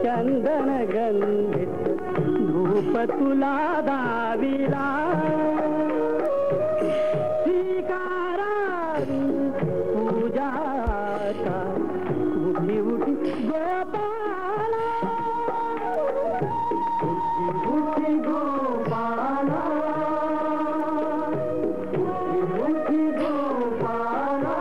चंदन गंधित धूप तुला दाविला स्वीकारावी पूजाचा उठी उठी गोपाला उठी गोपाला उठी गोपाला.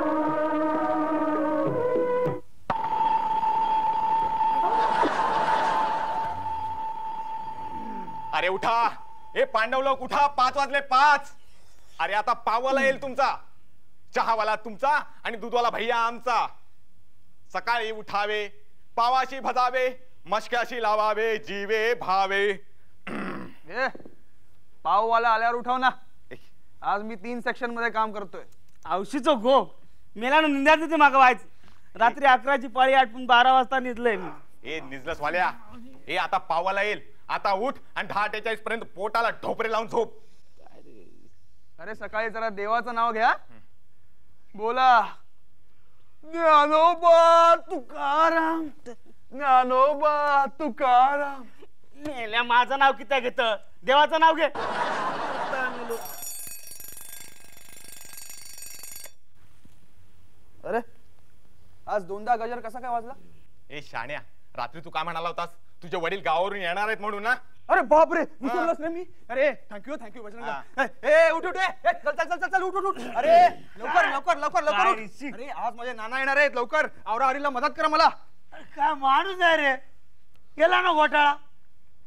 अरे उठा, हे पांडव लोक उठा, 5 वाजले 5. अरे आता पाववाला येईल तुमचा, चहावाला तुमचा आणि दूधवाला भैया आमचा. सकाळी उठावे, पावाशी भजावे, मशक्याशी लावावे, जीवे भावे. पाववाला आल्यावर उठव ना. आज मी 3 सेक्शन मध्ये काम करतोय. औशीचं गो मेला निंद्याचं ते मागं व्हायचं. रात्री 11ची पाळी आटपून 12 वाजता निजलंय मी. ए निजलस वाल्या, हे आता पाववाला येईल. आता उठ आणि 10:43 पर्यंत पोटाला ढोपरे लावून झोप. अरे सकाळी जरा देवाचं नाव घ्या. बोला ज्ञानोबा तुकाराम, ज्ञानोबा तुकाराम. मेल्या माझं नाव किती घेत, देवाचं नाव घे. अरे आज 2दा गजर कसा काय वाजला? ए शाण्या, रात्री तू काय म्हणाला होतास, तुझे वडील गावावरून येणार आहेत म्हणून ना? अरे बाप रे, विसरलोच रे मी. अरे थँक्यू थँक्यू बजरंगा. ए उठ उठ, चल चल चल चल उठ उठ. अरे लवकर लवकर लवकर लवकर. अरे आज माझे नाना येणार आहेत, लवकर आवरा हरीला मदत करा मला. काय माणूस आहे रे, गेला ना घोटाळा.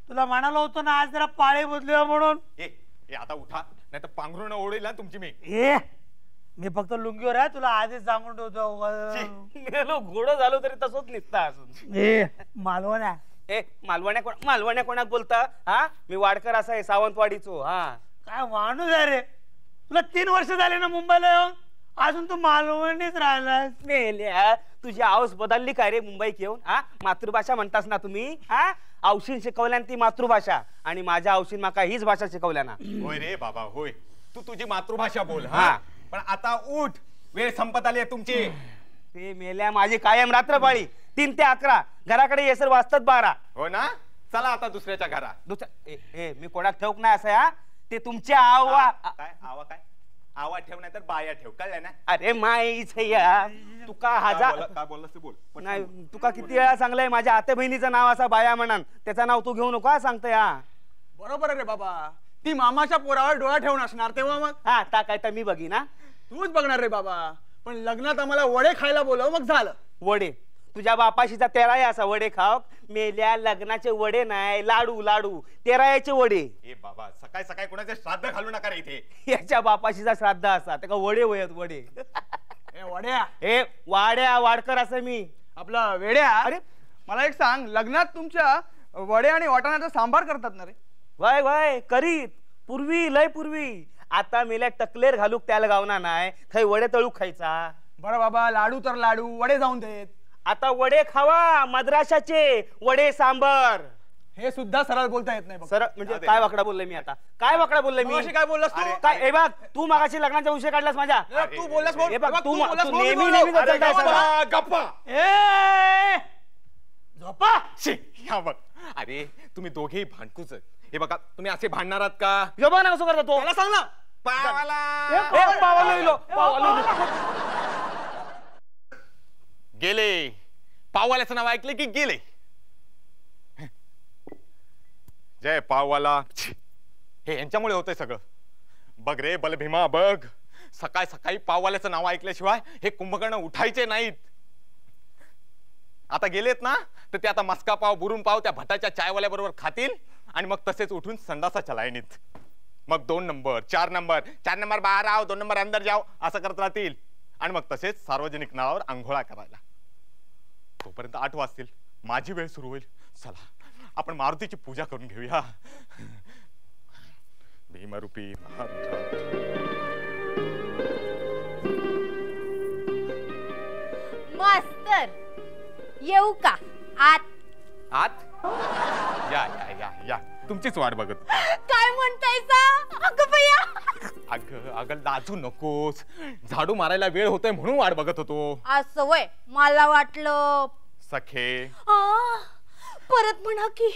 तुला म्हणालो होतो ना आज जरा पाळे बदलूया म्हणून. ए आता उठा, नाही तर पांघरून ओढेल ना तुमची मी. मी फक्त लुंगीवर आहे, तुला आधीच सांगून ठेवतो. घोडं झालो तरी तसंच निघता असून. मालवण्या मालवण्या कोणाक बोलता? हा मी वाडकर असा आहे, सावंतवाडीचो. हा काय माणूस आहे रे, तुला 3 वर्ष झाले ना मुंबईला येऊन, अजून तू मालवणीच राहिलास. मेल्या तुझी आवाज बदलली काय रे मुंबईत येऊन? हा मातृभाषा म्हणतास ना तुम्ही. हा औषध शिकवल्या ती मातृभाषा, आणि माझ्या औषध माका हीच भाषा शिकवल्या ना. होय रे बाबा होय, तू तुझी मातृभाषा बोल. हा पण आता उठ, वेळ संपत आली आहे तुमची. ते मेल्या माझी कायम रात्रपाळी 3 ते 11. घराकडे येसर वाजतात 12. हो ना, चला आता दुसऱ्याच्या घरा. मी कोणाक ठेवक नाही असं. हा ते तुमच्या आवा काय आवा, काय आवा ठेव नाही तर बाया ठेव, कळलं ना? अरे माईच या तुका काय बोललास ते बोल. नाही तुका किती वेळा सांगलंय माझ्या आते बहिणीचं नाव असा बाया म्हणून, त्याचं नाव तू घेऊ नको सांगतोय. हा बरोबर आहे रे बाबा, ती मामाच्या पोरावर डोळा ठेवून असणार तेव्हा मग. हा आता काय तर मी बघी ना. तूच बघणार रे बाबा, पण लग्नात आम्हाला वडे खायला बोलव मग झालं. वडे तुझ्या बापाशीचा 13 असा वडे खाव. मेल्या लग्नाचे वडे नाही, लाडू लाडू 13 वडे. ए बाबा, सकाळी सकाळी कोणाचे श्राद्ध घालू नका रे इथे. याच्या बापाशीचा श्राद्ध असा त्या वडे वयत वडे. वड्या ए वाड्या वाडकर असं मी आपला वेड्या. अरे मला एक सांग, लग्नात तुमच्या वडे आणि वाटाण्याचा सांबार करतात ना रे? वय वय करीत, पूर्वी लय पूर्वी. आता मेल्या टकलेर घालूक त्याला गावना नाही, थंय वडे तळू खायचा. बरं बाबा, लाडू तर लाडू, वडे जाऊन देत. आता वडे खावा, मद्राशाचे वडे सांबर. हे सुद्धा सरळ बोलता येत नाही बघ. सर म्हणजे काय वाकडा बोललोय मी आता? काय वाकडा बोललोय मी? मगाशी काय बोललास तू? काय हे बघ, तू मागाशी लग्नाचा विषय काढलास माझ्या. तू बोललास बोल. हे बघ, तू बोललास बोल, नेहमी बोल. नेहमी अरे चलताय सगळं. गप्पा. ए, झोपा. शी, ह्या बघ. अरे तुम्ही दोघेही भांडकूच आहेत. हे बघा तुम्ही असे भांडणार आहात का? हे बघ ना कसं करतो तो. त्याला सांग ना. पावाला ए, पावाला इलो, पावाला इलो. गेले. पाववाल्याचं नाव ऐकले की गेले. जय पाववाला. हे यांच्यामुळे होतंय सगळं. बघ रे बलभीमा बघ, सकाळी सकाळी पाववाल्याचं नाव ऐकल्याशिवाय हे कुंभकर्ण उठायचे नाहीत. आता गेलेत ना तर ते आता मस्का पाव बुरून पाव त्या भटाच्या चायवाल्या बरोबर खातील आणि मग तसेच उठून संडासाच्या लाईनीत. मग 2 नंबर 4 नंबर 4 नंबर बाहेर आव 2 नंबर अंदर जाव असं करत राहतील आणि मग तसेच सार्वजनिक नळावर आंघोळा करायला. तोपर्यंत 8 वाजतील. माझी वेळ सुरू होईल. चला आपण मारुतीची पूजा करून घेऊया. भीमरूपी मास्तर येऊ का आत? आत या या या या तुमचीच वाट बघत. काय म्हणतायसा? अगं बया, अगं अगं लाजू नकोस. झाडू मारायला वेळ होतोय म्हणून वाट बघत होतो. असं वय मला वाटलं. सखे परत म्हणा की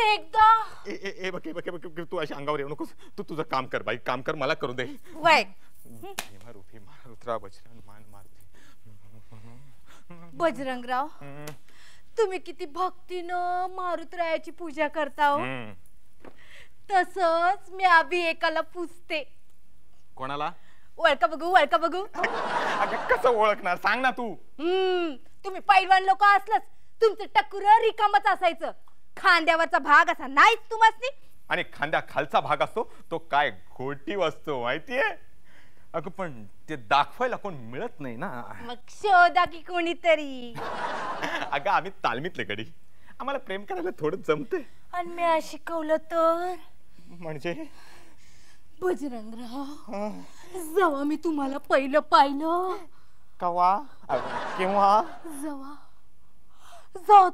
एकदा. ए बघ ए बघ ए बघ, तू अशी अंगावर येऊ नकोस. तू तुझं काम कर बाई, काम कर. मला करू दे. वय भीमारूपी मारुत्रा बजरंग मान मारुती. बजरंगराव, तुम्ही किती भक्तीनं मारुतरायाची पूजा करता हो. तसंच मी अभि एकाला पूजते. कोणाला? वळका बघू वळका बघू. अगं कसं ओळखणार सांग ना तू. तुम्ही पैलवान लोक असलच तुमचं टकुर रिकामच असायचं. खांद्यावरचा भाग असा नाहीच तुम्हासनी. आणि खांद्या खालचा भाग असतो तो काय घोटीव असतो माहितीये. अगं पण ते दाखवायला कोण मिळत नाही ना. मग शोधा की कोणीतरी. अगं आम्ही तालमीतले गडी, आम्हाला प्रेम करायला थोडं जमते. आणि मी शिकवलं तर म्हणजे बजरंगराव, जेव्हा मी तुम्हाला पहिलं पाहिलं कवा केव्हा जेव्हा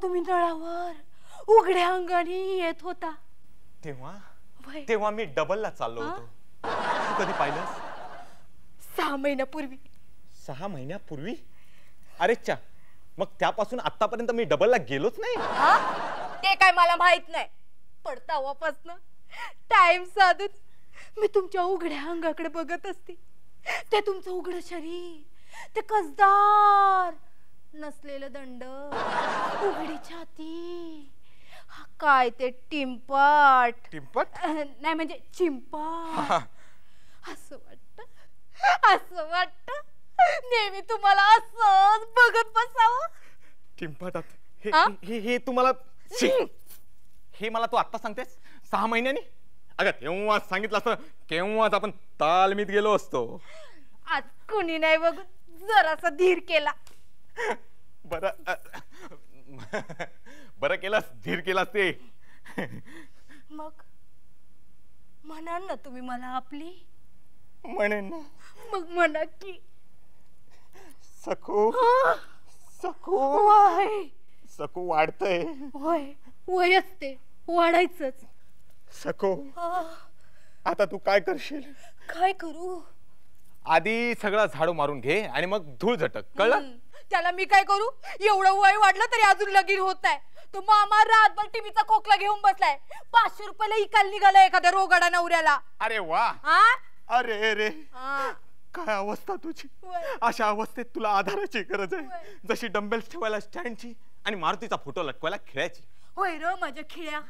तुम्ही नळावर उघड्या अंगाने येत होता तेव्हा वय. तेव्हा मी डबलला चाललो होतो. तू कधी पाहिलंस? 6 महिन्यापूर्वी. 6 महिन्यापूर्वी? अरे चा, मग त्यापासून आतापर्यंत मी डबलला गेलोच नाही. ते काय मला माहित नाही, पण तेव्हापासून टाइम साधून मी तुमच्या उघड्या अंगाकडे बघत असते. ते तुमचं उघड शरीर, ते कसदार नसलेलं दंड, उघडी छाती, काय ते टिंपाट नाही म्हणजे चिंपाट. असं वाटत नेहमी तुम्हाला असंच बघत बसावं. टिंपाटात हे तुम्हाला हे मला तू आत्ता सांगतेस 6 महिन्यांनी? अगं तेव्हा सांगितलं असतं केव्हाच आपण तालमीत गेलो असतो. आज कुणी नाही बघून जरासा धीर केला. बरं केलास, धीर केलास ते. मग म्हणाल ना तुम्ही मला आपली? म्हणेन ना. मग म्हणा की सखू सखू वय सखू वाढतय. वय असते वाढायचंच. सखू आता तू काय करशील? काय करू? आधी सगळं झाडू मारून घे आणि मग धूळ झटक, कळलं? त्याला मी काय करू? एवढं वय वाढलं तरी अजून लगीन होत नाही. तो मामा रातभर टीव्हीचा खोकला घेऊन बसलाय. 500 रुपयाला इकाल निघाला एखाद्या रोगाडा नवऱ्याला. अरे वा. अरे रे काय अवस्था तुझी. अशा अवस्थेत तुला आधाराची गरज आहे. जशी डंबेल्स ठेवायला स्टँडची आणि मारुतीचा फोटो लटकवायला खिळ्याची. होय र माझ्या खिळ्या.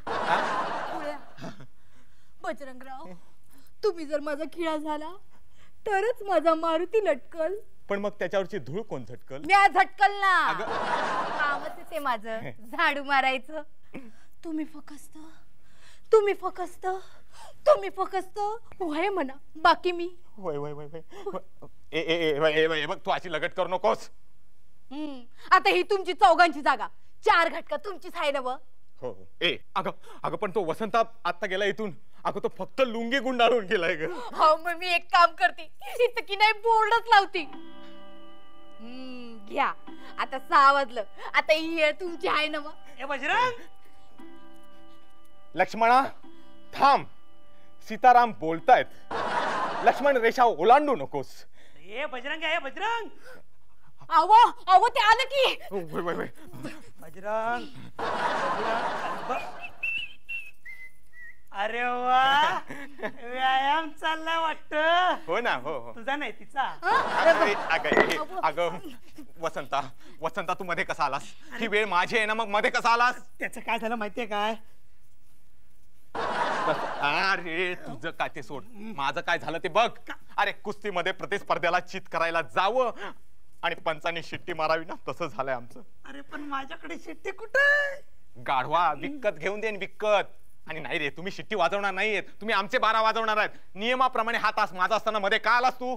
बजरंगराव, तुम्ही जर माझा खिळा झाला तरच माझा मारुती लटकल. पण मग त्याच्यावरची धूळ कोण झटकल? मी झटकल ना. कामच आहे ते माझं, झाडू मारायचं. तुम्ही फकस्त वय म्हणा, बाकी मी वय वय वय वय. बघ तू अशी लगट करू नकोस. आता ही तुमची चौघांची जागा, 4 घटका तुमचीच आहे ना. हो अगं पण तो वसंत आता गेला इथून. अगं तो फक्त लुंगी गुंडाळून गेलाय ग. हो मग मी एक काम करते, इथं की नाही बोर्डच लावते. घ्या आता 6 वाजलं. आता ही वेळ तुमची आहे ना. ए बजरंग, लक्ष्मणा थांब, सीताराम बोलतायत. लक्ष्मण रेषा ओलांडू नकोस. ए बजरंग आहे बजरंग. अहो अहो ते आलं की. वय, वय, वय. बजरंग अरे वा व्यायाम चाललाय वाटत. हो ना, हो हो. तुझा नाही तिचा. अगं वसंता, वसंता तू मध्ये कसा आलास? ही वेळ माझी आहे ना, मग मध्ये कसा आलास? त्याचं काय झालं माहितीये काय? अरे तुझं काय ते सोड, माझं काय झालं ते बघ. अरे कुस्तीमध्ये प्रतिस्पर्ध्याला चित करायला जावं आणि पंचांनी शिट्टी मारावी ना, तसं झालंय आमचं. अरे पण माझ्याकडे शिट्टी कुठे? गाढवा विकत घेऊन देईन विकत. आणि नाही रे, तुम्ही शिट्टी वाजवणार नाहीयेत, तुम्ही आमचे 12 वाजवणार आहेत. नियमाप्रमाणे हा तास माझा असताना मध्ये का आलास तू?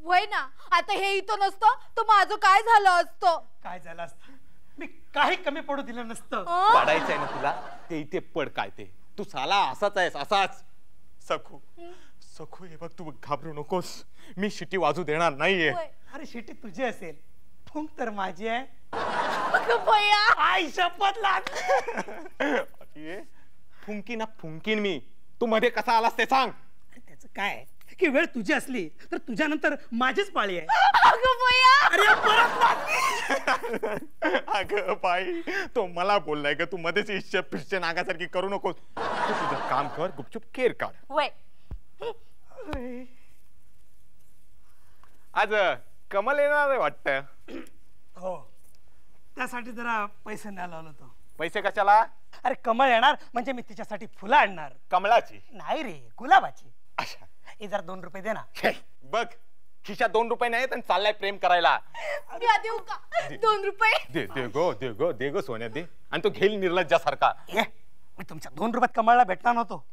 वय ना, आता हे इथं नसतं तर माझं काय झालं असतं? काय झालं असतं? मी काही कमी पडू दिलं नसतं. पडायचंय ना तुला, ते इथे पड. काय ते तू साला असाच आहेस, असाच. सखू सखू हे बघ, तू घाबरू नकोस, मी शिट्टी वाजू देणार नाहीये. अरे शिट्टी तुझी असेल, फुंक तर माझी आहे. अगं बया. आई शपथ लागली. फुंकीन ना फुंकीन मी. तू मध्ये कसा आलास ते सांग. त्याचं काय की वेळ तुझी असली तर तुझ्यानंतर माझीच पाळी आहे. अगं बया. अरे परत लागली. अगं बाई, तो मला बोललाय ग, तू मध्येच इच्छा पिच्छे नागासारखी करू नकोस. तू तुझं काम कर, गुपचूप केर काढ. वय. आज कमल येणार आहे वाटतं. हो, त्यासाठी जरा पैसे न्यायला आलो होतो. पैसे कशाला? अरे कमळ येणार म्हणजे मी तिच्यासाठी फुलं आणणार. कमळाची? नाही रे, गुलाबाची. अच्छा. हे जरा 2 रुपये दे ना. बघ, खिशात 2 रुपये नाहीत आणि चाललाय प्रेम करायला. मी आधी येऊ का? 2 रुपये. दे दे गो, दे गो, दे गो सोन्या दे. आणि तो घेईल निर्लज्जासारखा. मी तुमच्या 2 रुपयात कमळला भेटणार नव्हतो.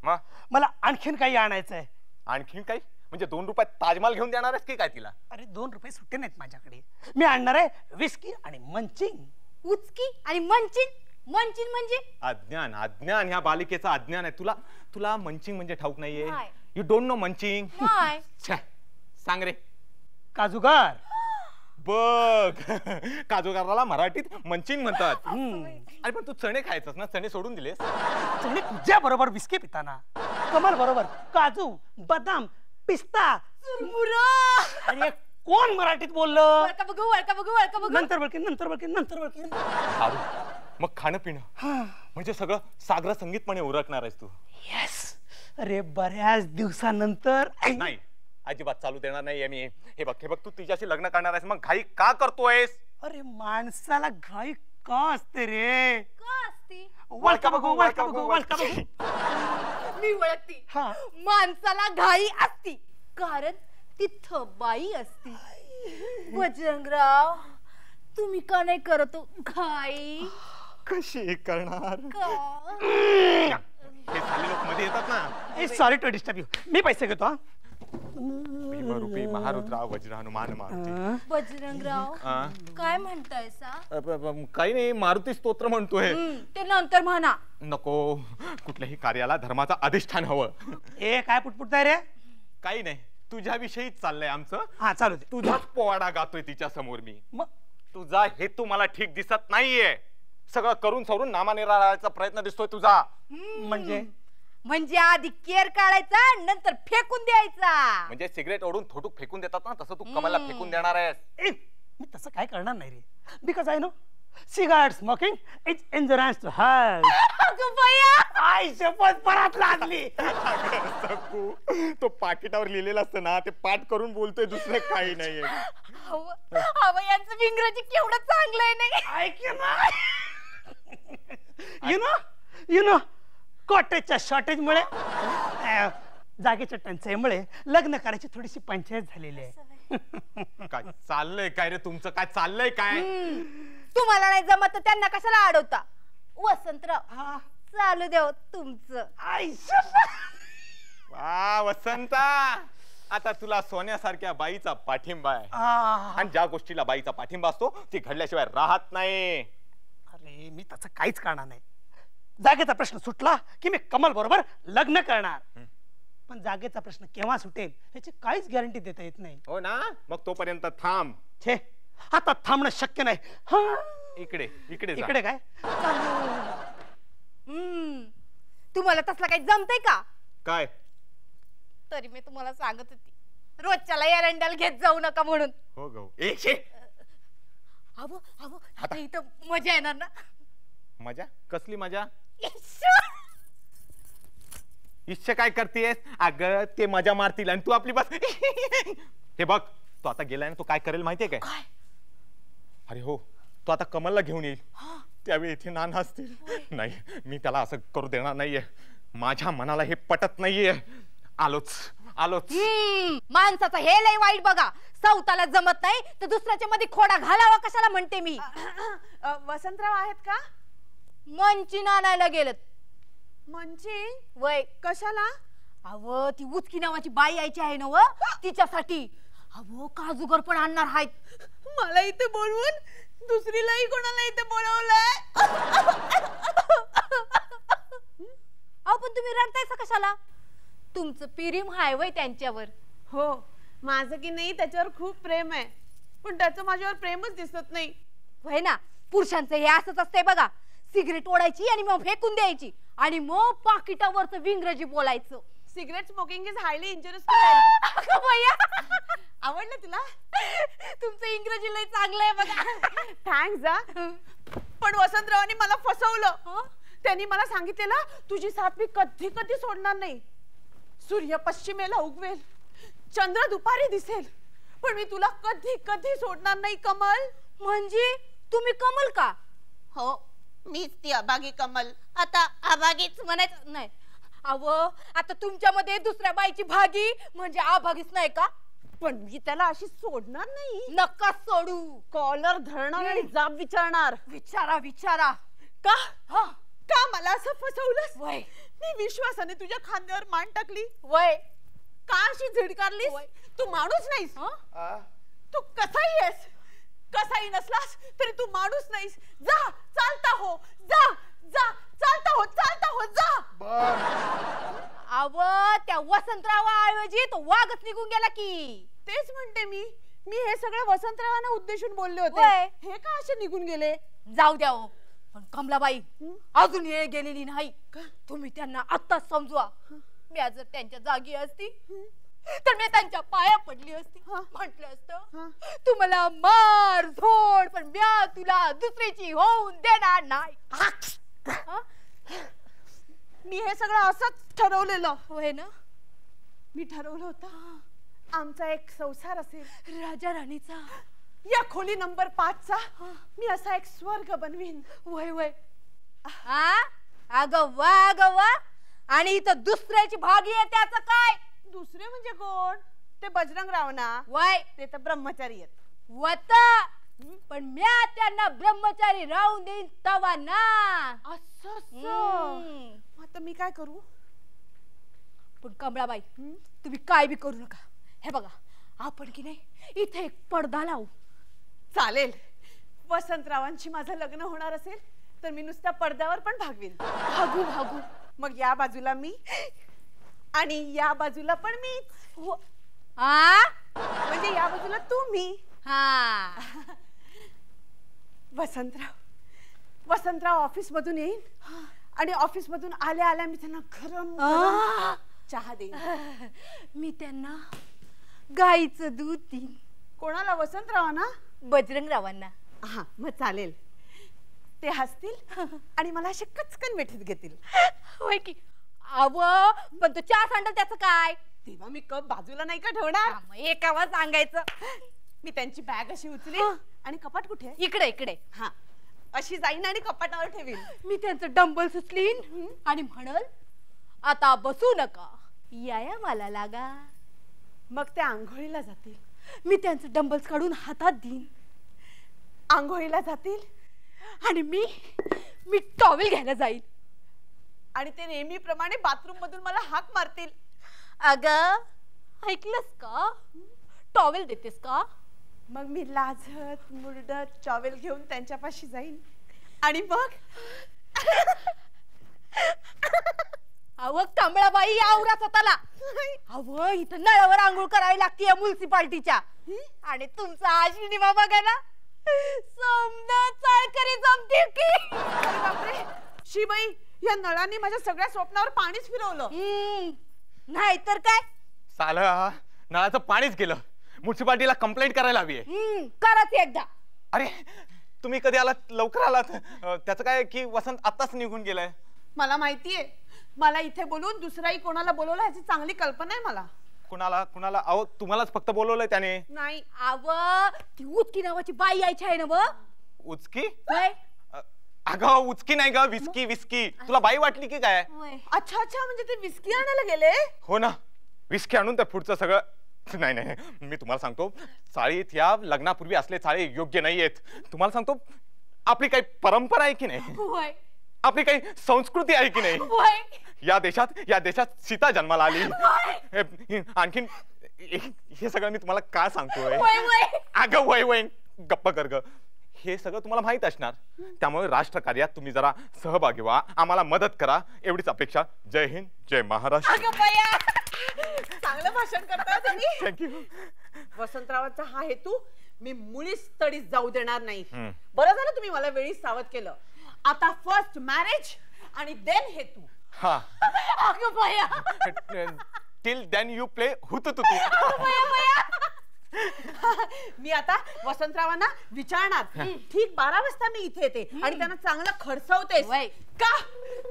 मला आणखीन काही आणायचंय. आणखीन काही म्हणजे 2 रुपयात ताजमहाल घेऊन देणार आहेस की काय तिला? अरे 2 रुपये सुट्टे नाहीत माझ्याकडे. मी आणणार आहे विस्की आणि मंचिंग. उचकी आणि मंचिन. मंचिन म्हणजे अज्ञान. अज्ञान ह्या बालिकेचा अज्ञान आहे. तुला तुला मंचिंग म्हणजे ठाऊक नाहीये? नाही. You don't know munching? नाही. सांग रे. काजूगार. बघ, काजूगाराला मराठीत मंचिंग म्हणतात. अरे पण तू चणे खायचंस ना, चणे सोडून दिलेस? चणे तुझ्या बरोबर विस्की पिताना कमल बरोबर काजू, बदाम, पिस्ता, चुरमुरा. अरे कोण मराठीत बोललं? वळका बघू, वळका बघू, वळका बघू. नंतर बळकीन, नंतर बळकीन, नंतर बळकीन. दारू, मग खाणं पिणं म्हणजे सगळं सागर संगीतपणे उरकणार आहेस तू. येस. अरे बऱ्याच दिवसानंतर. नाही, अजिबात चालू देणार नाहीये मी. हे बघ, हे बघ, तू तिच्याशी लग्न करणार आहेस, मग घाई का करतोयस? अरे माणसाला घाई का असते रे? का असती? वळका बघू, वळका बघू, वळका बघू. मी ओळखती. हा. माणसाला घाई असती कारण तिथं बाई असती. बजरंगराव, तुम्ही का नाही करत घाई? कशी करणार? का? हे साले लोक मध्ये येतात ना. Sorry to disturb you. मी पैसे घेतो. हा. भीमरूपी महारुद्रा वज्र हनुमान मारुती. बजरंगराव, काय म्हणताय सा? काही नाही, मारुती स्तोत्र म्हणतोय. ते नंतर म्हणा. नको, कुठल्याही कार्याला धर्माचा अधिष्ठान हवं. ए काय पुटपुटताय रे? काही नाही, तुझ्याविषयीच चाललंय आमचं. हा चालू दे. तुझाच पोवाडा गातोय तिच्या समोर मी. मग तुझा हेतू मला ठीक दिसत नाहीये. सगळं करून सवरून नामानिराळाचा प्रयत्न दिसतोय तुझा. म्हणजे आधी केर काढायचा नंतर फेकून द्यायचा. म्हणजे सिगरेट ओढून थोटूक फेकून देतात ना, तसं तू कमलला फेकून देणार आहेस. मी तसं काय करणार नाही रे. Because I know cigarette smoking is injurious to health. अगं बया. आई शपथ परत लागली. सकू, तो पाकिटावर लिहिलेलं असतं ना, ते पाठ करून बोलतोय, दुसरं काही नाहीये. अव यांचं इंग्रजी केवढं चांगलं आहे नाही? ऐक ना. यु नो कॉटेजच्या शॉर्टेज मुळे, जागेच्या टंचाईमुळे लग्न करायची थोडीशी पंचायत झालेली आहे. काय चाललंय काय रे तुमचं? काय चाललंय काय? तुम्हाला नाही जमत तर त्यांना कशाला अडवता? वसंतराव, चालू देव तुमचं. वा वसंता, आता तुला सोन्यासारख्या बाईचा पाठिंबा आहे. आणि ज्या गोष्टीला बाईचा पाठिंबा असतो ती घडल्याशिवाय राहत नाही. अरे मी त्याचं काहीच करणार नाही. जागेचा प्रश्न सुटला की मी कमल बरोबर लग्न करणार. पण जागेचा प्रश्न केव्हा सुटेल याची काहीच गॅरंटी देता येत नाही. हो ना, मग तोपर्यंत थांब. छे, आता थांबणं शक्य नाही. इकडे इकडे इकडे काय? तुम्हाला तसला काही जमतंय का? काय? तरी मी तुम्हाला सांगत होती रोजच्याला एरंडाल घेत जाऊ नका म्हणून. हो गो ए शे. अहो अहो आता इथं मजा येणार ना. मजा कसली मजा? इश्श! इश्श काय करतेस? अगं ते मजा मारतील आणि तू आपली बस. हे बघ तो आता गेलाय ना, तो काय करेल माहितीये काय? काय? अरे हो, तो आता कमलला घेऊन येईल. त्यावेळी इथे नाना असतील. नाही मी त्याला असं करू देणार नाहीये. माझ्या मनाला हे पटत नाहीये. आलोच आलोच. माणसाचं हे लय वाईट बघा. सौताला जमत नाही तर दुसऱ्याच्या मध्ये खोडा घालावा कशाला म्हणते मी. वसंतराव आहेत का? मंची नानायला गेलेत. म्हणजे वय कशाला? अव ती उचकी नावाची बाई यायची आहे ना व तिच्यासाठी. अहो काजूगर पण आणणार आहेत. मला इथे बोलवून दुसरीलाही कोणाला इथे बोलवलंय? अहो पण तुम्ही रडतायसा कशाला? तुमचं प्रेम हाय वय त्यांच्यावर. हो माझं की नाही त्याच्यावर खूप प्रेम आहे, पण त्याचं माझ्यावर प्रेमच दिसत नाही. वय ना, पुरुषांचं हे असंच असतंय बघा. सिगरेट ओढायची आणि मग फेकून द्यायची आणि मग पाकिटावरचं विंग्रजी बोलायचं. Cigarette smoking is highly injurious. आवडलं तुला? तुमचं इंग्रजी लय चांगलं आहे बघा. थँक्स. पण वसंतरावांनी मला फसवलं. त्यांनी मला सांगितलेलं तुझी साथ मी कधी कधी सोडणार नाही. सूर्य पश्चिमेला उगवेल, चंद्र दुपारी दिसेल, पण मी तुला कधी कधी सोडणार नाही कमल. म्हणजे तुम्ही कमल का? हो मीच ती अभागी कमल. आता अभागीच म्हणायचं नाही. अव आता तुमच्यामध्ये दुसऱ्या बाईची भागी म्हणजे अभागीच नाही का? पण मी त्याला अशी सोडणार नाही. नका सोडू. कॉलर धरणार आणि जाब विचारणार. विचारा विचारा. का हा का मला असं फसवलंस? वय मी विश्वासाने तुझ्या खांद्यावर मान टाकली. वय का अशी झिडकारलीस? तू माणूस नाहीस. तू कसाही आहेस. कसाही नसलास तरी तू माणूस नाहीस. जा चालता हो, जा जा चालता हो, चालता हो, जा. अव त्या वसंतरावाऐवजी तो वाघच निघून गेला की. तेच म्हणते मी हे सगळं वसंतरावांना उद्देशून बोलले होते. वय. हे का असे निघून गेले? जाऊ द्या हो. पण कमलाबाई अजून हे गेलेली नाही. तुम्ही त्यांना आत्ताच समजवा. मी आज जर त्यांच्या जागी असती तर मी त्यांच्या पाया पडली असती. म्हटलं असतं तुम्हाला मार झोड पण म्या तुला दुसरीची होऊन देणार नाही. मी हे सगळं असंच ठरवलेलं. होय ना? मी ठरवलं होतं आमचा एक संसार असेल राजा राणीचा. या खोली नंबर 5 चा मी असा एक स्वर्ग बनवीन. वय वय. अगं वा अगं वा. आणि इथं दुसऱ्याची भागी आहे त्याचं काय? दुसरे म्हणजे कोण? ते बजरंगराव ना. वय ते तर ब्रह्मचारी आहेत. वता पण म्या त्यांना ब्रह्मचारी राहून देईन तवा ना. असं आता मी काय करू? पण कमळाबाई तुम्ही काय बी करू नका. हे बघा आपण की नाही इथे एक पडदा लावू. चालेल. वसंतरावांशी माझं लग्न होणार असेल तर मी नुसत्या पडद्यावर पण भागवीन. भागू भागू. मग या बाजूला मी आणि या बाजूला पण मी. म्हणजे या बाजूला तू मी. वसंतराव ऑफिस मधून येईन आणि ऑफिस मधून आल्या आल्या मी त्यांना गरम चहा देईन. मी त्यांना गाईचं दूध देईन. कोणाला? वसंतरावांना? बजरंगरावांना. हा मग चालेल. ते हसतील आणि मला असे कचकन मिठीत घेतील. होय की. अव पण तो चहा सांडल त्याचं काय? तेव्हा मी कप बाजूला नाही का ठेवणार? एकावर सांगायचं. मी त्यांची बॅग अशी उचली आणि कपाट कुठे? इकडे इकडे. हा अशी जाईन आणि कपाटावर ठेवीन. मी त्यांचं डंबल सुचलीन आणि म्हणल आता बसू नका या मला लागा. मग ते आंघोळीला जातील. मी त्यांचं डंबल्स काढून हातात देईन. आंघोळीला जातील आणि मी टॉवेल घ्यायला जाईल. आणि ते नेहमीप्रमाणे बाथरूम मधून मला हाक मारतील. अगं ऐकलंस का? टॉवेल देतेस का? मग मी लाजत मुरडत टॉवेल घेऊन त्यांच्यापाशी जाईन आणि मग अव कमळाबाई आवरा स्वतःला. अव इथं नळावर आंघोळ करावी लागते या म्युन्सिपाल्टीच्या. आणि तुमचा आशिनिमा बघायला समजा चाळकरी जमतील की. बापरे शिबाई या नळाने माझ्या सगळ्या स्वप्नावर पाणीच फिरवलं. नाही तर काय. साला नळाचं पाणीच गेलं. म्युन्सिपाल्टीला कंप्लेंट करायला हवी आहे. कराच एकदा. अरे तुम्ही कधी आलात? लवकर आलात. त्याचं काय की वसंत आताच निघून गेलाय. मला माहितीये, मला इथे बोलून दुसराही कोणाला बोलवलं ह्याची चांगली कल्पना आहे मला. कुणाला कुणाला? अहो तुम्हालाच फक्त बोलवलंय त्याने. नाही आव ती उचकी नावाची बाई यायची आहे ना व. उचकी? होय अगं उचकी नाही ग, विस्की विस्की. तुला बाई वाटली की काय? होय. अच्छा अच्छा, म्हणजे ते विस्की आणायला गेले. हो ना, विस्की आणून त्या पुढचं सगळं. नाही नाही, मी तुम्हाला सांगतो, चाळीत या लग्नापूर्वी असले चाळे योग्य नाहीयेत. तुम्हाला सांगतो, आपली काही परंपरा आहे की नाही, होय आपली काही संस्कृती आहे की नाही. होय या देशात सीता जन्माला आली. आणखीन हे सगळं मी तुम्हाला काय सांगतोय. होय होय. अगं वय वय गप्प कर ग. हे सगळं तुम्हाला माहित असणार. त्यामुळे राष्ट्रकार्यात तुम्ही जरा सहभागी व्हा, आम्हाला मदत करा, एवढीच अपेक्षा. जय हिंद, जय महाराष्ट्र. अगं बया, चांगलं भाषण करताय तुम्ही. थँक्यू. वसंतरावांचा हा हेतू मी मुळीच तडीच जाऊ देणार नाही. बरं झालं तुम्ही मला वेळीच सावध केलं. आता फर्स्ट मॅरेज आणि देन हेतू. हा. अगं बया. टिल देन यू प्ले हुत तुतू. बया बया. मी आता वसंतरावांना विचारणार. ठीक 12 वाजता मी इथे येते आणि त्यांना चांगलं खडसवतेस. वय. का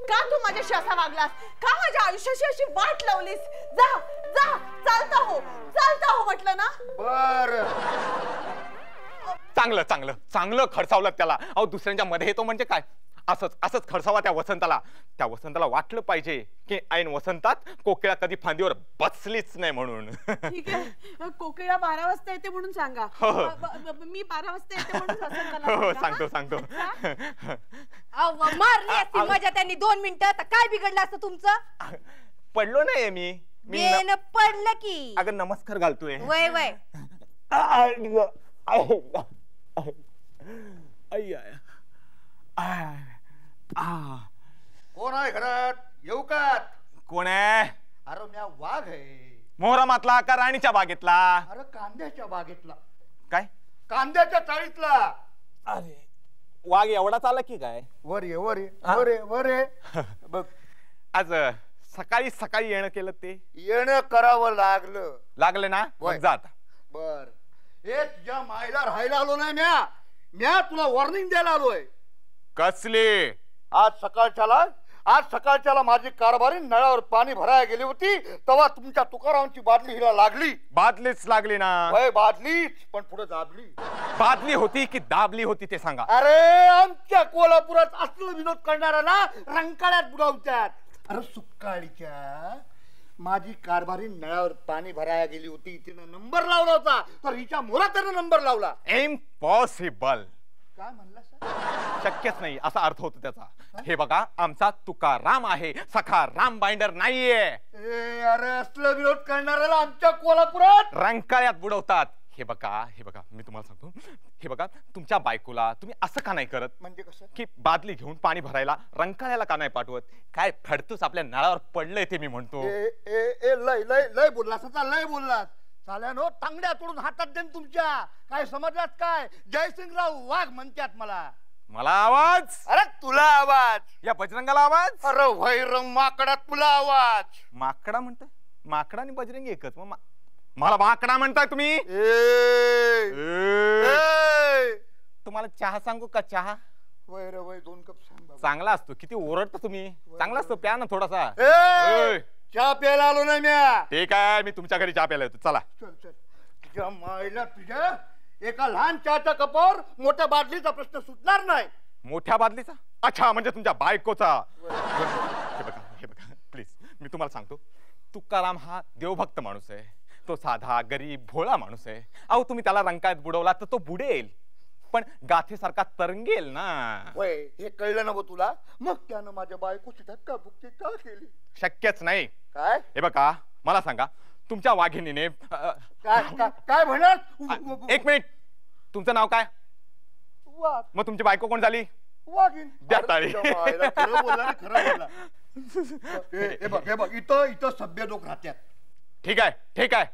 का तू माझ्याशी असा वागलास? का माझ्या आयुष्याशी अशी वाट लावलीस? जा जा, चालता हो म्हटलं ना. बर चांगलं चांगलं चांगलं खडसावलं त्याला. अहो दुसऱ्यांच्या मध्ये येतो म्हणजे काय? असंच खडसावा त्या वसंताला. त्या वसंताला वाटलं पाहिजे की ऐन वसंतात कोकिळा कधी फांदीवर बसलीच नाही म्हणून. ठीक आहे, कोकिळा 12 वाजता येते म्हणून सांगा. हो. मी 12 वाजता येते म्हणून वसंताला हो सांगा, सांगतो. अहो मारली असती मजा त्यांनी 2 मिनिटं. तर काय बिघडलं असतं तुमचं? पडलो नाही मी. बेन पडलं की. अगं नमस्कार घालतोय. वय वय. कोण आहे घरात? येऊ का? कोण आहे? अरे म्या वाघ आहे. मोहरमातला का राणीच्या बागेतला? अरे कांद्याच्या बागेतला. काय? कांद्याच्या चाळीतला. अरे वाघ एवढाच आला की काय? वर ये. बघ आज सकाळी सकाळी येणं केलं ते. येणं करावं लागलं ना? मग जा आता. बर. हे तुझ्या मायला राहायला आलो नाही म्या तुला वॉर्निंग द्यायला आलोय. कसली? आज सकाळच्याला माझी कारभारी नळावर पाणी भरायला गेली होती, तेव्हा तुमच्या तुकारामांची बादली हिला लागली. बादलीच लागली ना? वय बादलीच, पण पुढे दाबली. बादली होती की दाबली होती ते सांगा. अरे आमच्या कोल्हापुरात असलं विनोद करणाऱ्याला रंकाळ्यात बुडवतात. अरे सुकाळीच्या माझी कारभारी नळावर पाणी भरायला गेली होती, तिनं नंबर लावला होता, तर हिच्या मोरात्यानं नंबर लावला. इम्पॉसिबल. काय म्हणला? शक्यच नाही असा अर्थ होतो त्याचा. हे बघा, आमचा तुकाराम आहे, सखा राम बाइंडर नाहीये. अरे असलं विरोध करणाऱ्याला आमच्या कोल्हापुरात रंकाळ्यात बुडवतात. हे बघा मी तुम्हाला सांगतो. हे बघा, तुमच्या बायकोला तुम्ही असं का नाही करत? म्हणजे कसं? की बादली घेऊन पाणी भरायला रंकाळ्याला का नाही पाठवत? काय फडतूस आपल्या नळावर पडलंय ते मी म्हणतो. लय बोललास आता, लय बोललास. चाल्यानो तांगड्या तोडून हातात देन तुमच्या. काय समजलात काय? जयसिंगराव वाघ म्हणतात मला आवाज. अरे तुला आवाज. या बजरंगाला आवाज. अरे वैर माकडा तुला आवाज. माकडा म्हणताय? माकडा आणि बजरंगी एकच? मग मला माकडा म्हणताय तुम्ही? तुम्हाला चहा सांगू का? चहा वैर 2 कप सांग. चांगला असतो. किती ओरडता तुम्ही. चांगला असतो, प्या ना थोडासा. चहा प्यायला आलो नाही म्या. ठीक आहे, मी तुमच्या घरी चहा प्यायला येतो. चला. चल. तुझ्या मायला तुझ्या एका लहान चहाच्या कपावर मोठ्या बादलीचा प्रश्न सुटणार नाही. मोठ्या बादलीचा? अच्छा, म्हणजे तुमच्या बायकोचा. हे बघा प्लीज, मी तुम्हाला सांगतो, तुकाराम हा देवभक्त माणूस आहे. तो साधा गरीब भोळा माणूस आहे. अहो तुम्ही त्याला रंकाळ्यात बुडवला तर तो बुडेल, पण गाथेसारखा तरंगेल ना. वय हे कळलं ना तुला? मग त्यानं माझ्या बायकोची धक्काबुक्की का केली? शक्यच नाही. काय? हे बघा, मला सांगा, तुमच्या वाघिणीने काय म्हणत? 1 मिनिट. तुमचं नाव काय? वाघ. मग तुमची बायको कोण झाली? वाघीण. द्या टाळी. खरं बोलला. हे बघ इथं सभ्य लोक राहतात. ठीक आहे.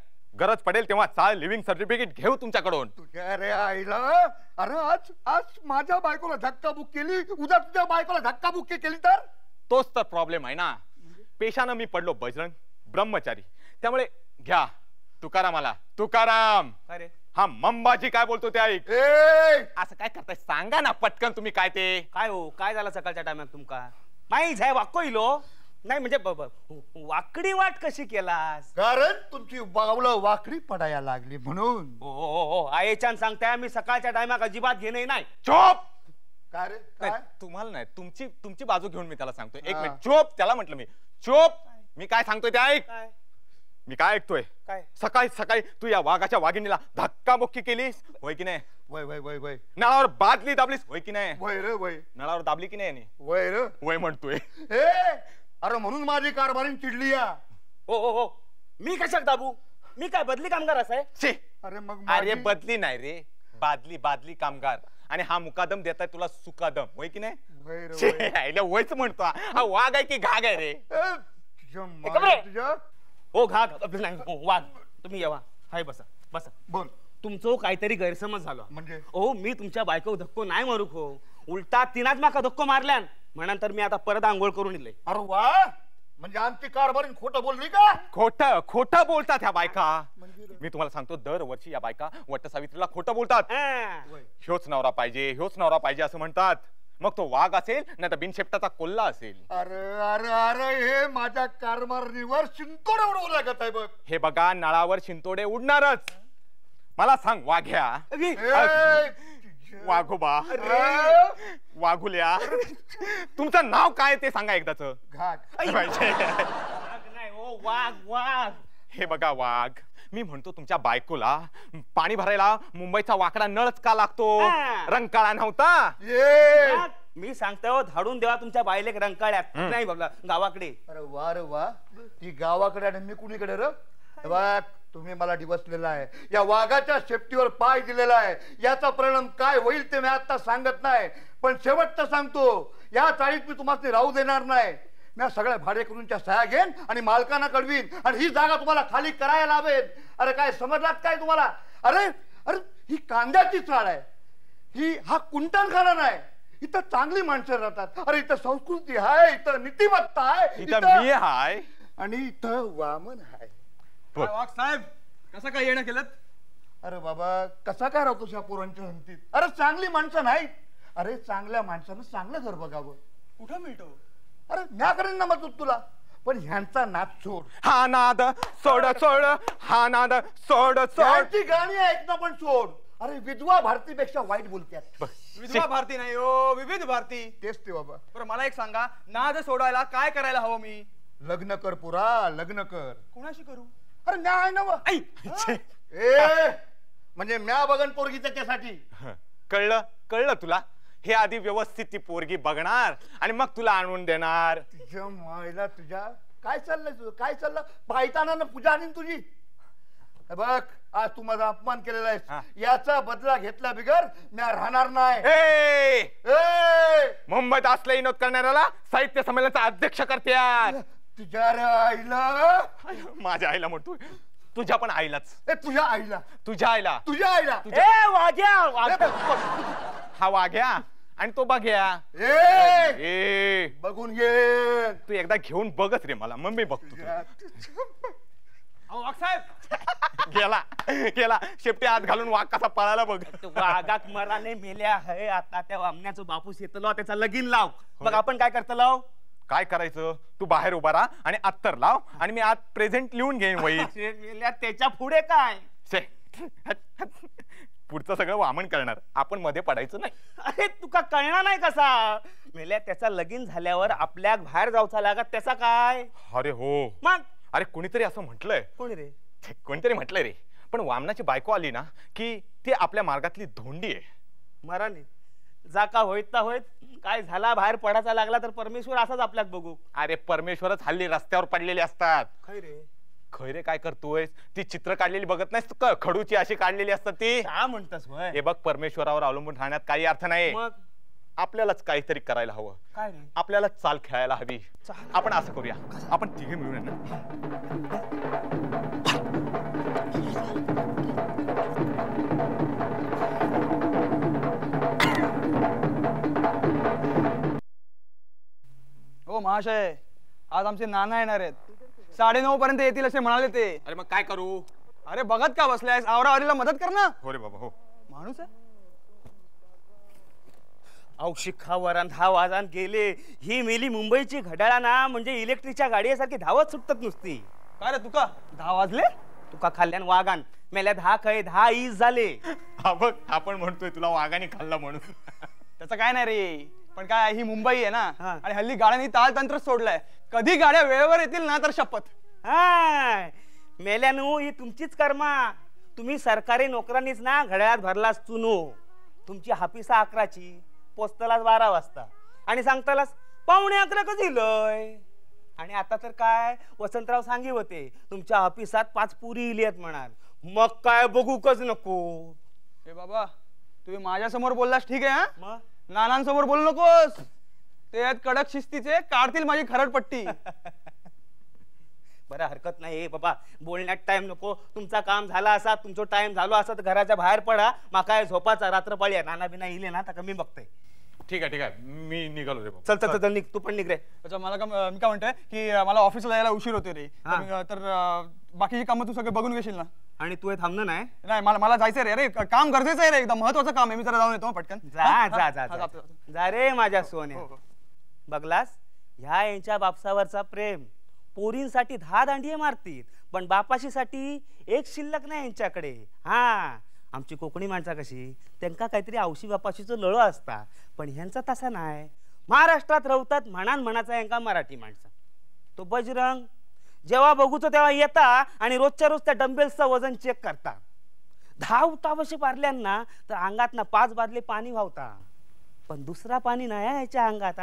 गरज पडेल तेव्हा चाल लिव्हिंग सर्टिफिकेट घेऊ तुमच्याकडून. तुझ्या रे आईला. अरे आज माझ्या बायकोला धक्काबुक्की केली, उद्या तुझ्या बायकोला धक्काबुक्की केली तर तोच तर प्रॉब्लेम आहे ना. पेशानं मी पडलो बजरंग ब्रह्मचारी. त्यामुळे घ्या तुकारामाला. तुकाराम अरे हा मंबाजी काय बोलतो ते ऐक. ए असं काय करताय सांगा ना पटकन तुम्ही काय ते. काय हो काय झालं सकाळच्या टायमात तुमका माही झाय वाक्को इलो नाही म्हणजे वाकडी वाट कशी केलास. कारण तुमची बावलं वाकडी पडायला लागली म्हणून. हो आयेच्यान सांगताय मी सकाळच्या टायमाक अजिबात घेणे नाही. चोप. काय रे नाही, काय तुम्हाला नाही तुमची बाजू घेऊन मी त्याला सांगतोय. एक हा. मिनिट चोप. त्याला म्हटलं मी चोप. मी काय सांगतोय ते ऐक. काय मी काय ऐकतोय. काय सकाळी सकाळी तू या वाघाच्या वाघिणीला धक्काबुक्की केलीस होय की नाही. वय वय वय वय नळावर बादली दाबलीस होय की नाही. वय रे वय नळावर दाबली की नाही. वय रे वय म्हणतोय. ए अरे म्हणून माझी कारभारी चिडली या. हो मी कशाक दाबू. मी काय बदली कामगार असाय. छे. अरे मग अरे माझी- बदली नाही रे बादली कामगार. आणि हा मुकादम देताय तुला सुकादम होय की नाही. वय रे छे, वय. यायला वयच म्हणतो हा वाघ आहे की घाग आहे रे. ए, तुझ्या कमरे. मायला तुझ्या हो घाग नाही वाघ तुम्ही येवा हाय बसा बसा. बोल तुमचं काहीतरी गैरसमज झालो म्हणजे हो मी तुमच्या बायको धक्को नाही मारू हो. उलटा तिनाच माका धक्को मारल्यान म्हणून तर मी आता परत आंघोळ करून इले. अरे वा म्हणजे आमची कारभारी खोटं बोलली का. खोटं बोलतात ह्या बायका. म्हणजे रे. मी तुम्हाला सांगतो दरवर्षी या बायका वट्ट सावित्रीला खोटं बोलतात. हा. ह्योच नवरा पाहिजे असं म्हणतात. मग तो वाघ असेल नाही तर बिनशेपटाचा कोल्हा असेल. अरे अरे अरे हे माझ्या कारभारीवर शिंतोड उडवला का साहेब. हे बघा नळावर शिंतोडे उडणारच. मला सांग वाघ्या अगे, वाघोबा अरे वाघुल्या तुमचं नाव काय ते सांगा एकदाच. घाट वाघ नाही हो वाघ वाघ. हे बघा वाघ मी म्हणतो तुमच्या बायकोला पाणी भरायला मुंबईचा वाकडा नळच का लागतो. हा. रंकाळा नव्हता. ये वाघ. मी सांगतो धाडून देवा तुमच्या बायलेक रंकाळ्यात नाही बघा गावाकडे. अरे वा रे वा ती गावाकडे आणि मी कुणीकडे र. बघ तुम्ही मला डिवसलेला आहे. या वाघाच्या शेपटीवर पाय दिलेला आहे. याचा परिणाम काय होईल ते मी आता सांगत नाही. पण शेवटचं सांगतो या चाळीत मी तुम्हाला राहू देणार नाही. मी सगळ्या भाडेकरूंच्या सह्या घेईन आणि मालकांना कळवीन आणि ही जागा तुम्हाला खाली करायला लावेन. अरे काय समजलात काय तुम्हाला. अरे अरे ही कांद्याची चाळ आहे. हा कुंटणखाना नाही. इथं चांगली माणसं राहतात. अरे इथं संस्कृती आहे. इथं नीतिमत्ता आहे. इथं मी हाय आणि इथं वामन आहे. साहेब कसं काय येणं केलं. अरे बाबा कसा काय राहतोस या पोरांच्या हंतीत. अरे चांगली माणसं नाहीत. अरे चांगल्या माणसानं चांगलं घर बघावं. कुठं मिळतो. अरे म्या करेन ना मदत तुला. पण ह्यांचा नाद सोड. हा नाद सोड हा नाद सोड त्यांची गाणी ऐकणं पण सोड. अरे विधवा भारतीपेक्षा वाईट बोलतात. विधवा भारती नाही हो विविध भारती. तेच ते बाबा. बरं मला एक सांगा नाद सोडायला काय करायला हवं मी. लग्न कर पुरा लग्न कर. कुणाशी करू. अरे म्या आहे ना व. ए म्हणजे म्या बघन पोरगी त्याच्यासाठी. कळलं तुला. हे आधी व्यवस्थित ती पोरगी बघणार आणि मग तुला आणून देणार. तुझ्या मायला तुझ्या काय चाललंय तुझं काय चाललं. पायताना पूजा आणीन तुझी. बघ आज तू माझा अपमान केलेला आहे. याचा बदला घेतला बिगर म्या राहणार नाही. मुंबईत असले विनोद करणाऱ्याला साहित्य संमेलनाचा अध्यक्ष करत्यात. तुझ्या रे आईला. माझ्या आईला म्हणतो. तुझ्या पण आईलाच. तुझ्या आईला. तुझ्या आईला. तुझ्या आईला. ए वाघ्या हा वाघ्या आणि तो बघ्या. ए बघून घे. तू एकदा घेऊन बघच रे मला मग मी बघतो. अहो साहेब गेला शेपटी हात घालून वाघ कसा पळायला बघ. वाघात मराने मेल्या आहे. आता त्या वामण्याचं बापूस येतलो त्याचा लगीन लाव. बघ आपण काय करतलो. काय करायचं तू बाहेर उभा राहा आणि अत्तर लाव आणि मी आत प्रेझेंट लिहून घेईन वहीत. मेल्या त्याच्या पुढे काय. पुढचं सगळं वामन करणार आपण मध्ये पडायचं नाही. अरे तुका कळणार नाही कसा. मेल्या त्याचा लगीन झाल्यावर आपल्या बाहेर जाऊचा लागत त्याचा काय. अरे हो मग अरे कोणीतरी असं म्हटलंय. कोणी रे. कोणीतरी म्हटलंय रे. पण वामनाची बायको आली ना की ती आपल्या मार्गातली धोंडी आहे. मराने जा का होईत ना होईत काय झाला बाहेर पडायचा लागला तर परमेश्वर असाच आपल्यात बघू. अरे परमेश्वरच हल्ली रस्त्यावर पडलेले असतात. खैरे खैरे काय करतोय. ती चित्र काढलेली बघत नाहीस तू. खडूची अशी काढलेली असतात ती. का म्हणतस होय. हे बघ परमेश्वरावर अवलंबून राहण्यात काही अर्थ नाही. मग आपल्यालाच काहीतरी करायला हवं. काय रे. आपल्याला चाल खेळायला हवी. आपण असं करूया आपण तिघे मिळून ना. हो अहो महाशय, आज आमचे नाना येणार आहेत, 9:30 पर्यंत येतील असे म्हणाले ते. अरे मग काय करू? अरे बघत का बसलायस, आवरावारीला मदत कर ना. हो रे बाबा हो. माणूस आहे. औशिखा वरान 10 वाजान गेले. ही मेली मुंबईची घड्याळा ना, म्हणजे इलेक्ट्रिकच्या गाडीसारखी धावत सुटतात नुसती. काय रे तुका 10 वाजले? तुका खाल्ल्यान वागान मेल्या 10 काय 10 ईज झाले. हा बघ, आपण म्हणतोय तुला वाघाने खाल्ला म्हणून. त्याचं काय नाही रे, पण काय ही मुंबई आहे ना, हा. आणि हल्ली गाड्यांनी तालतंत्र सोडलंय. कधी गाड्या वेळेवर येतील ना तर शपथ. हा मेल्यानू ही तुमचीच कर्मा. तुम्ही सरकारी नोकरांनीच ना घड्याळात भरलास चुनो. तुमची हापिसा 11ची, पोचतालाच 12 वाजता, आणि सांगतालाच 11:15 कधी लय. आणि आता तर काय वसंतराव सांगी होते तुमच्या ऑफिसात 5 पुरी इलियत म्हणाल. मग काय बघू कच नको. हे बाबा, तुम्ही माझ्या समोर बोललास ठीक आहे, हा मग नानांसमोर बोलू नकोस. ते आहेत कडक शिस्तीचे, काढतील माझी खरडपट्टी. बरं हरकत नाही बाबा, बोलण्यात टाइम नको. तुमचा काम झाला असा, तुमचा टाइम झालो असा तर घराच्या बाहेर पडा. माका झोपाचा रात्रपाळी आहे. नाना बिना इले ना तर मी बघतोय. ठीक आहे ठीक आहे, मी निघालो रे बाबा. चल चल चल निघ, तू पण निघ रे. अच्छा, मी काय म्हणतोय की मला ऑफिसला यायला उशीर होते रे. तर बाकीची कामं तू सगळे बघून घेशील ना? आणि तू हे थांबणं नाही. नाही, मला जायचंय रे. अरे काम गरजेचं आहे रे, एकदम महत्वाचं काम आहे. मी जरा जाऊन येतो पटकन. जा जा जा जा जा रे माझ्या सोन्या. बघलास ह्या यांच्या बापसावरचा प्रेम. पोरींसाठी 10 दांडिये मारतील, पण बापाशीसाठी एक शिल्लक नाही यांच्याकडे. हा आमची कोकणी माणसं कशी, त्यांका काहीतरी औशी बापाशीचं लळ असता, पण ह्यांचा तसा नाही. महाराष्ट्रात रवतात म्हणान म्हणाचा यांका मराठी माणसा. तो बजरंग जेव्हा बघूचो तेव्हा येता आणि रोजच्या रोज त्या डंबेल्सचं वजन चेक करता. 10 उतावशी पारल्यांना तर अंगात ना 5 बादले पाणी वाहता, पण दुसरा पाणी नाही ह्याच्या अंगात.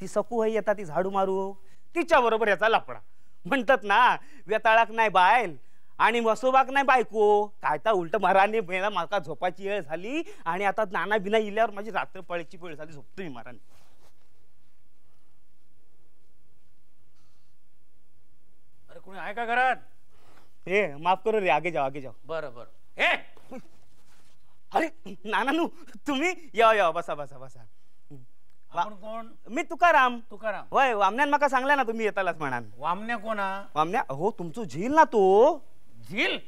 ती सकू है येता ती झाडू मारू, तिच्या बरोबर याचा लपडा. म्हणतात ना वेताळाक नाही बायल आणि वसोबाक नाही बायको. काय तर उलट महाराणी मेला, माका झोपाची वेळ झाली आणि आता नाना बिना इल्यावर माझी रात्र पळीची वेळ झाली. झोपतो मी महाराणी. अरे कोणी आहे का घरात? हे माफ करो रे, आगे जाओ आगे जाओ. बरं बरं. हे अरे नानानू तुम्ही या या, बसा बसा बसा. आपण कोण? मी तुकाराम. तुकाराम. होय, वामण्यान माका सांगला ना तुम्ही येतालाच म्हणान. वामण्या कोणा? वामण्या हो तुमचं झील ना तो. झील?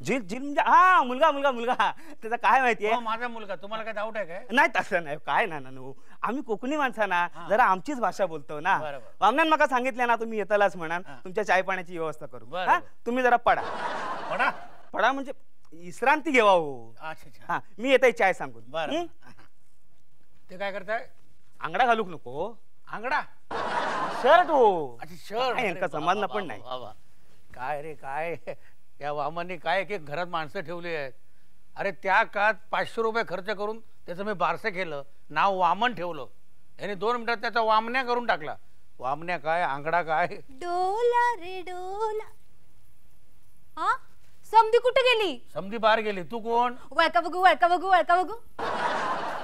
झील झील म्हणजे हा मुलगा मुलगा मुलगा. त्याचा काय माहितीये? हो, माझा मुलगा. तुम्हाला काय डाऊट आहे काय? नाही तसं नाही. काय नानानू, आम्ही कोकणी माणसा ना, जरा आमचीच भाषा बोलतो ना. बरं, बरं. वामण्यान माका सांगितलं ना तुम्ही येतालाच म्हणान, तुमच्या चाय पाण्याची व्यवस्था करू. बरं, हा बरं. तुम्ही जरा पडा पडा. पडा म्हणजे विश्रांती घेवा हो. अच्छा अच्छा. हा मी येते चाय सांगून. बरं. ते काय करताय? आंगडा घालूक नको. आंगडा? शर्ट हो. अच्छा शर्ट. यांका समाधान पण नाही. काय रे काय, या वामांनी काय एक एक घरात माणसं ठेवली आहेत. अरे त्या काळात 500 रुपये खर्च करून त्याचं मी बारसं केलं, नाव वामन ठेवलं. याने 2 मिनिटात त्याचा वामण्या करून टाकला. वामण्या काय, आंगडा काय. डोला रे डोला. हा समधी कुठे गेली? समधी बाहेर गेली. तू कोण? वळका बघू वळका बघू वळका बघू.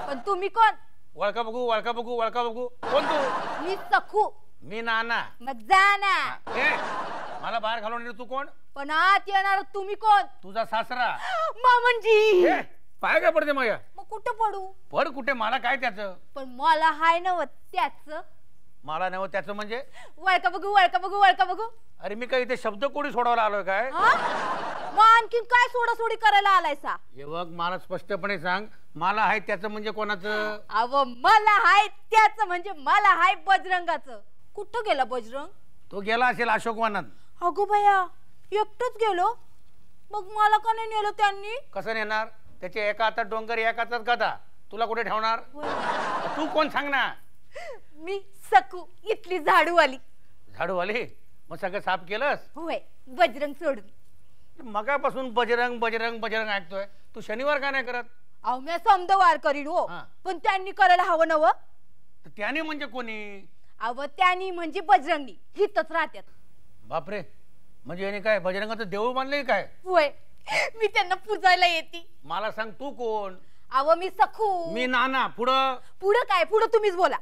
पण तुम्ही कोण? वळका बघू वळका बघू वळका बघू. कोण तू? मी सखू. मी नाना. मग जा ना. ए, मला बाहेर घालून तू कोण? पण आत येणार तुम्ही कोण? तुझा सासरा. मामनजी. ए, पाय काय पडते माझ्या? मग कुठं पडू? पड कुठे, मला काय त्याचं? पण मला हाय नव त्याच. मला नव त्याचं म्हणजे? वळका बघू वळका बघू वळका बघू. अरे मी काय इथे शब्द कोडी सोडवायला आलोय काय? मग आणखीन काय सोडासोडी करायला आलायसा? हे बघ, मला स्पष्टपणे सांग, मला आहे त्याचं म्हणजे कोणाचं? अव मला हाय त्याच म्हणजे मला हाय बजरंगाचं. कुठं गेला बजरंग? तो गेला असेल अशोकवनात. अगो भया, एकटंच गेलो? मग मला का नाही नेलं त्यांनी? कसं नेणार? त्याचे एका हातात डोंगर एका हातात गदा. तुला कुठे ठेवणार? तू कोण सांग ना? मी सकू, इथली झाडू आली. झाडू आली? मग सगळं साफ केलंस? होय, बजरंग सोडून. मगापासून बजरंग बजरंग बजरंग ऐकतोय. तू शनिवार का नाही करत? अहो मी समद वार करीन हो, हा. पण त्यांनी करायला हवं नव. तर त्याने म्हणजे कोणी? अव त्यांनी म्हणजे बजरंगी हितच राहतात. बापरे, म्हणजे याने काय बजरंगाचं देऊळ बांधलंय काय? होय, मी त्यांना पूजायला येते. मला सांग तू कोण? अव मी सखू. मी नाना. पुढं? पुढं काय, पुढं तुम्हीच बोला.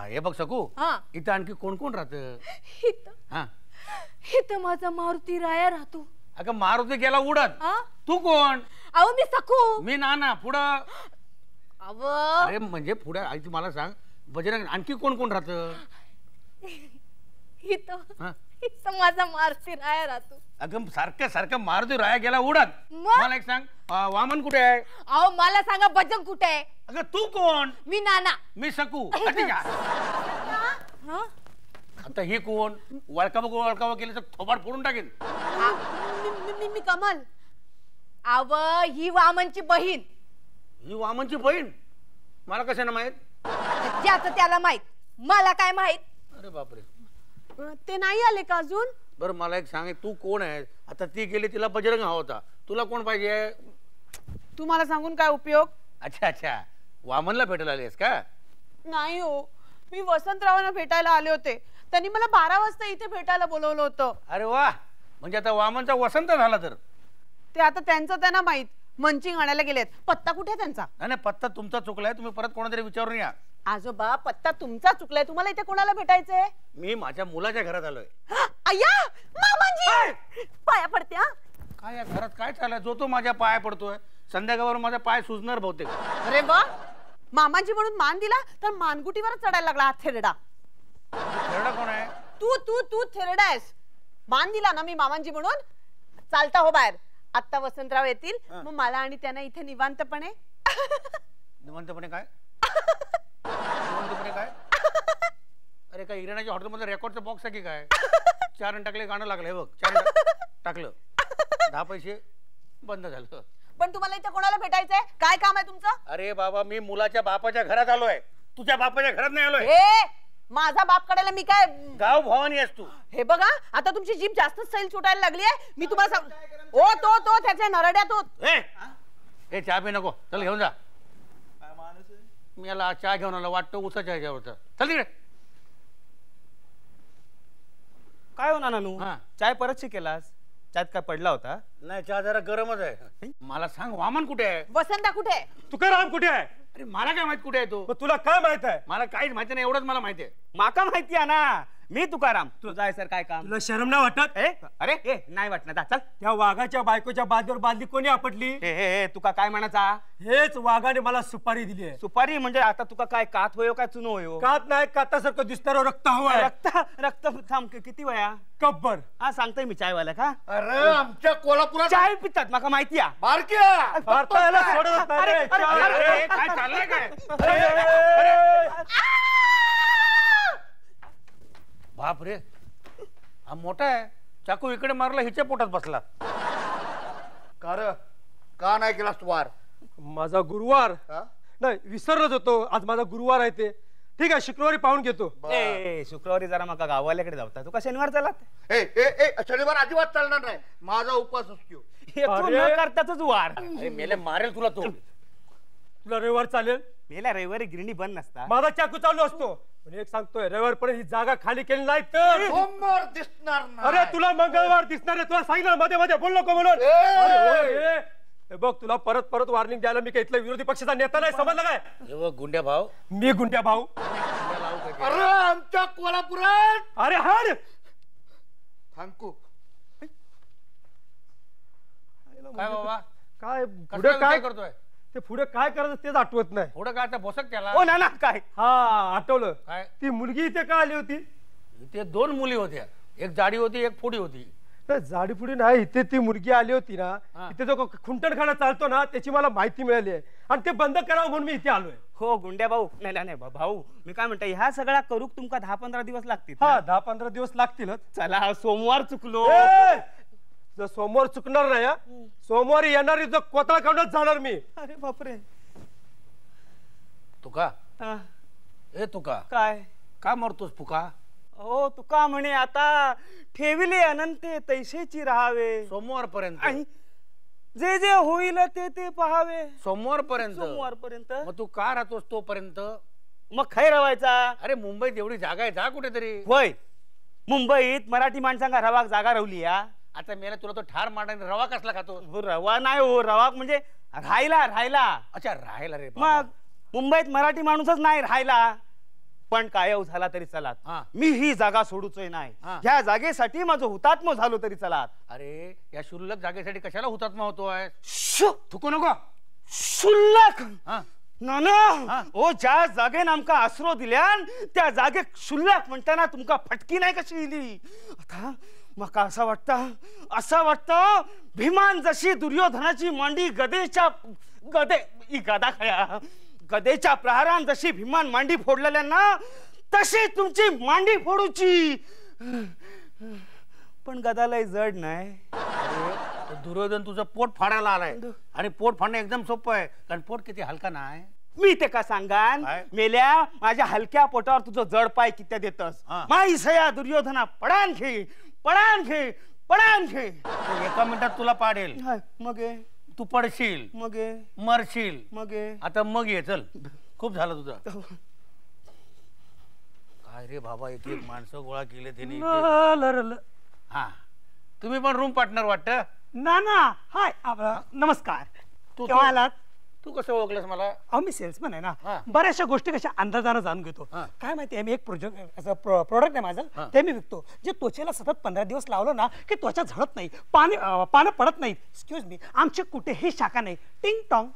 हे बघ सकू, हा. इथं आणखी कोण कोण राहतं? हित हा, हित माझा मारुती राया राहतो. अगं मारुती गेला उडत. हा? तू कोण? अहो मी सखू. मी नाना. पुढं? अव अरे म्हणजे पुढे आई, तू मला सांग, बजरंग आणखी कोण कोण राहतं? इथं माझा मारती राया राहतो. अगं सारखं सारखं मारुती राया गेला उडत. मग? मला एक सांग, वामन कुठे आहे? अहो मला सांगा बजरंग कुठे आहे? अगं तू कोण? मी नाना. मी सकू. हं? आता ही कोण? वळकावं केलं तर थोबाड फोडून टाकेल. मी कमल. अव ही वामनची बहीण. ही वामनची बहीण? मला कशाने माहित? ज्याचं त्याला माहित, मला काय माहित? अरे बापरे. ते नाही आले का अजून? बरं मला एक सांग, तू कोण आहे? आता ती गेली, तिला बजरंग हवा होता, तुला कोण पाहिजे? तुम्हाला सांगून काय उपयोग? अच्छा अच्छा, वामनला भेटायला आलीस का? नाही हो, मी वसंतरावांना भेटायला आले होते. त्यांनी मला 12 वाजता इथे भेटायला बोलवलं होतं. अरे वा, म्हणजे आता वामनचा वसंत झाला तर? ते आता त्यांचं त्यांना माहित. मंचिंग आणायला गेलेत. पत्ता कुठे त्यांचा? नाही पत्ता तुमचा चुकलाय, तुम्ही परत कोणातरी विचारून या. आजोबा पत्ता तुमचा चुकलाय. तुम्हाला इथे कोणाला भेटायचंय? मी माझ्या मुलाच्या घरात आलोय. अय्या मामांजी, पाया पडते. हा काय या घरात काय चाललंय? जो तो माझ्या पाया पडतोय. संध्याकाळवर माझा पाय सुजणार बहुतेक. अरे वा, मामांजी म्हणून मान दिला तर मानगुटीवर चढायला लागला हा थेरडा. थेरडा कोण आहे? तू तू तू थेरडा आहेस. मान दिला ना मी मामांजी म्हणून. चालता हो बाहेर. आता वसंतराव येतील, मग मला आणि त्यांना इथे निवांतपणे. निवांतपणे काय? निवांतपणे काय? अरे काय इराणाच्या हॉटेलमध्ये रेकॉर्डचा बॉक्स आहे की काय? 4 रन टाकले, गाणं लागलंय बघ. 4 रन टाकलं, 10 पैसे बंद झालं. पण तुम्हाला इथे कोणाला भेटायचंय? काय काम आहे तुमचं? अरे बाबा, मी मुलाच्या बापाच्या घरात आलोय, तुझ्या बापाच्या घरात नाही आलोय. हे माझा बाप कडेला मी काय गाव भवानी आहेस तू? हे बघा, आता तुमची जीभ जास्त सैल सुटायला लागली आहे. मी तुम्हाला सांग. ओ तो त्याच्या नरड्यात होत. हे चहा पी नको, चल घेऊन जा. मी याला चहा घेऊन आलो, वाटतो उसाच्या ह्याच्यावरचा. चल तिकडे. काय होणार नानू? हा. चाय परत केलास? चायत काय पडला होता? नाही, चहा जरा गरमच आहे. मला सांग, वामन कुठे आहे? वसंता कुठे आहे? तुकाराम कुठे आहे? अरे मला काय माहित कुठे आहे तो? मग तुला काय माहित आहे? मला काहीच माहिती नाही, एवढंच मला माहिती आहे. माका माहिती आहे ना, मी तुकाराम. तुझा आहे सर काय काम? तुला शरम नाही वाटत? अरे नाही वाटणार. चल. त्या वाघाच्या बायकोच्या बाजूवर बादली कोणी आपटली? हे तुका काय म्हणाचा? हेच वाघाने मला सुपारी दिली आहे. सुपारी म्हणजे आता तुका काय कात होयो काय चुनो होयो? कात नाही, कातासारखं दिसणारं रक्त हवंय. रक्त थांब. किती वया? कब्बर. हा सांगतोय मी चायवाला का? अरे आमच्या कोल्हापुरात चाय पितात माका माहिती आहे. बारक्या भारताला सोडत नाही रे. अरे, काय चाललंय काय? बाप रे, हा मोठा आहे. चाकू इकडे मारला, हिच्या पोटात बसला. का नाही केलास तू वार? माझा गुरुवार हा? नाही, विसरलोच होतो. आज माझा गुरुवार आहे ते. ठीक आहे, शुक्रवारी पाहून घेतो. शुक्रवारी जरा माका गावाल्याकडे जावता. तुका शनिवार चालत? शनिवार अजिबात चालणार नाही, माझा उपवास असतो. न करताच वार. अरे मेले, मारेल तुला तो. तुला रविवार चालेल? मेला रविवारी गिरणी बंद नसता. माझा चाकू चालू असतो. पण एक सांगतोय, रविवार पर्यंत ही जागा खाली केली नाही तर सोमवार दिसणार नाही. अरे तुला मंगळवार दिसणार आहे. तुला सांगितलं मध्ये मध्ये बोल नको म्हणून. हे बघ, तुला परत परत वॉर्निंग द्यायला मी काही इथला विरोधी पक्षाचा नेता नाही, समजलं काय? हे बघ गुंड्या भाऊ. मी गुंड्या भाऊ. अरे आमच्या कोल्हापुरात. अरे हाड थांबू. काय बाबा, काय कसं पुढे काय काय करतोय? ते पुढे काय करायचं तेच आठवत नाही. पुढं काय आता बोसक त्याला? ओ ना काय? हा आठवलं. काय? ती मुलगी इथे का आली होती? इथे 2 मुली होत्या, एक जाडी होती, एक फोडी होती. जाडीपुडी नाही, इथे ती मुलगी आली होती ना. हा. इथे जो खुंटणखाना चालतो ना, त्याची मला माहिती मिळाली आहे आणि ते बंद करावं म्हणून मी इथे आलोय. हो गुंड्या भाऊ. नाही भाऊ, मी काय म्हणतो, ह्या सगळ्या करूक तुमका 10-15 दिवस लागतील. हा, 10-15 दिवस लागतीलच. चला, सोमवार चुकलो. जर सोमवार चुकणार नाही हा. सोमवारी येणारी जो कोतळा काढूनच जाणार मी. अरे बापरे. तुका हा, ए तुका काय? का मरतोस फुका? हो तुका म्हणे आता ठेविले अनंते तैसेची राहावे. सोमवार पर्यंत. आणि जे जे होईल ते पहावे. सोमवार पर्यंत. सोमवारपर्यंत. मग तू का राहतोस तोपर्यंत? मग खै रवायचा. अरे मुंबईत एवढी जागा आहे, जा कुठेतरी. होय, मुंबईत मराठी माणसांका रवाक जागा रवली या. आता मेला तुला तो ठार मांडा, रवा कसला खातो? रवा नाही हो, रवाक म्हणजे राहायला. अच्छा, राहायला रे बाबा. मग मुंबईत मराठी माणूसच नाही राहायला. पण काय झाला तरी चलात, हा. मी ही जागा सोडूचोय नाही. हा. ह्या जागेसाठी माझं हुतात्मा झालो तरी चलात. अरे या शुल्लक जागेसाठी कशाला हुतात्मा होतोय? शु, थुकू नको. शुल्लक. हा. ना ओ ज्या जागेन आमका आसरो दिल्यान त्या जागेक शुल्लक म्हणताना तुमका फटकी नाही कशी दिली. आता मका असं वाटतं भीमान जशी दुर्योधनाची मांडी गदेच्या प्रहारान जशी भीमान मांडी फोडलेल्यांना तशी तुमची मांडी फोडूची. पण गदालाही जड नाही. दुर्योधन तुझं पोट फाडायला आलाय आणि पोट फाडणं एकदम सोपं आहे कारण पोट किती हलका नाही. मी ते का सांगान मेल्या माझ्या हलक्या पोटावर तुझं जड पाय कित्या देतस. माई सया दुर्योधना पडान घे एका मिनिटात तुला पाडेल. मग तू पडशील मग मरशील. मग आता मग ये चल खूप झालं तुझं. काय रे बाबा एक एक माणसं गोळा केले त्यांनी. हा तुम्ही पण रूम पार्टनर वाटतं ना. हाय नमस्कार. तू केव्हा आलात? तू कसं ओळखलंस मला? अहो मी सेल्समन आहे ना. बऱ्याचशा गोष्टी कशा अंदाजानं जाणून घेतो. काय माहितीये मी एक प्रोडक्ट आहे माझं ते मी विकतो जे त्वचेला सतत 15 दिवस लावलं ना की त्वचा झडत नाही पानं पडत नाहीत. एक्सक्यूज मी आमची कुठेही शाखा नाही. टिंग टॉंग.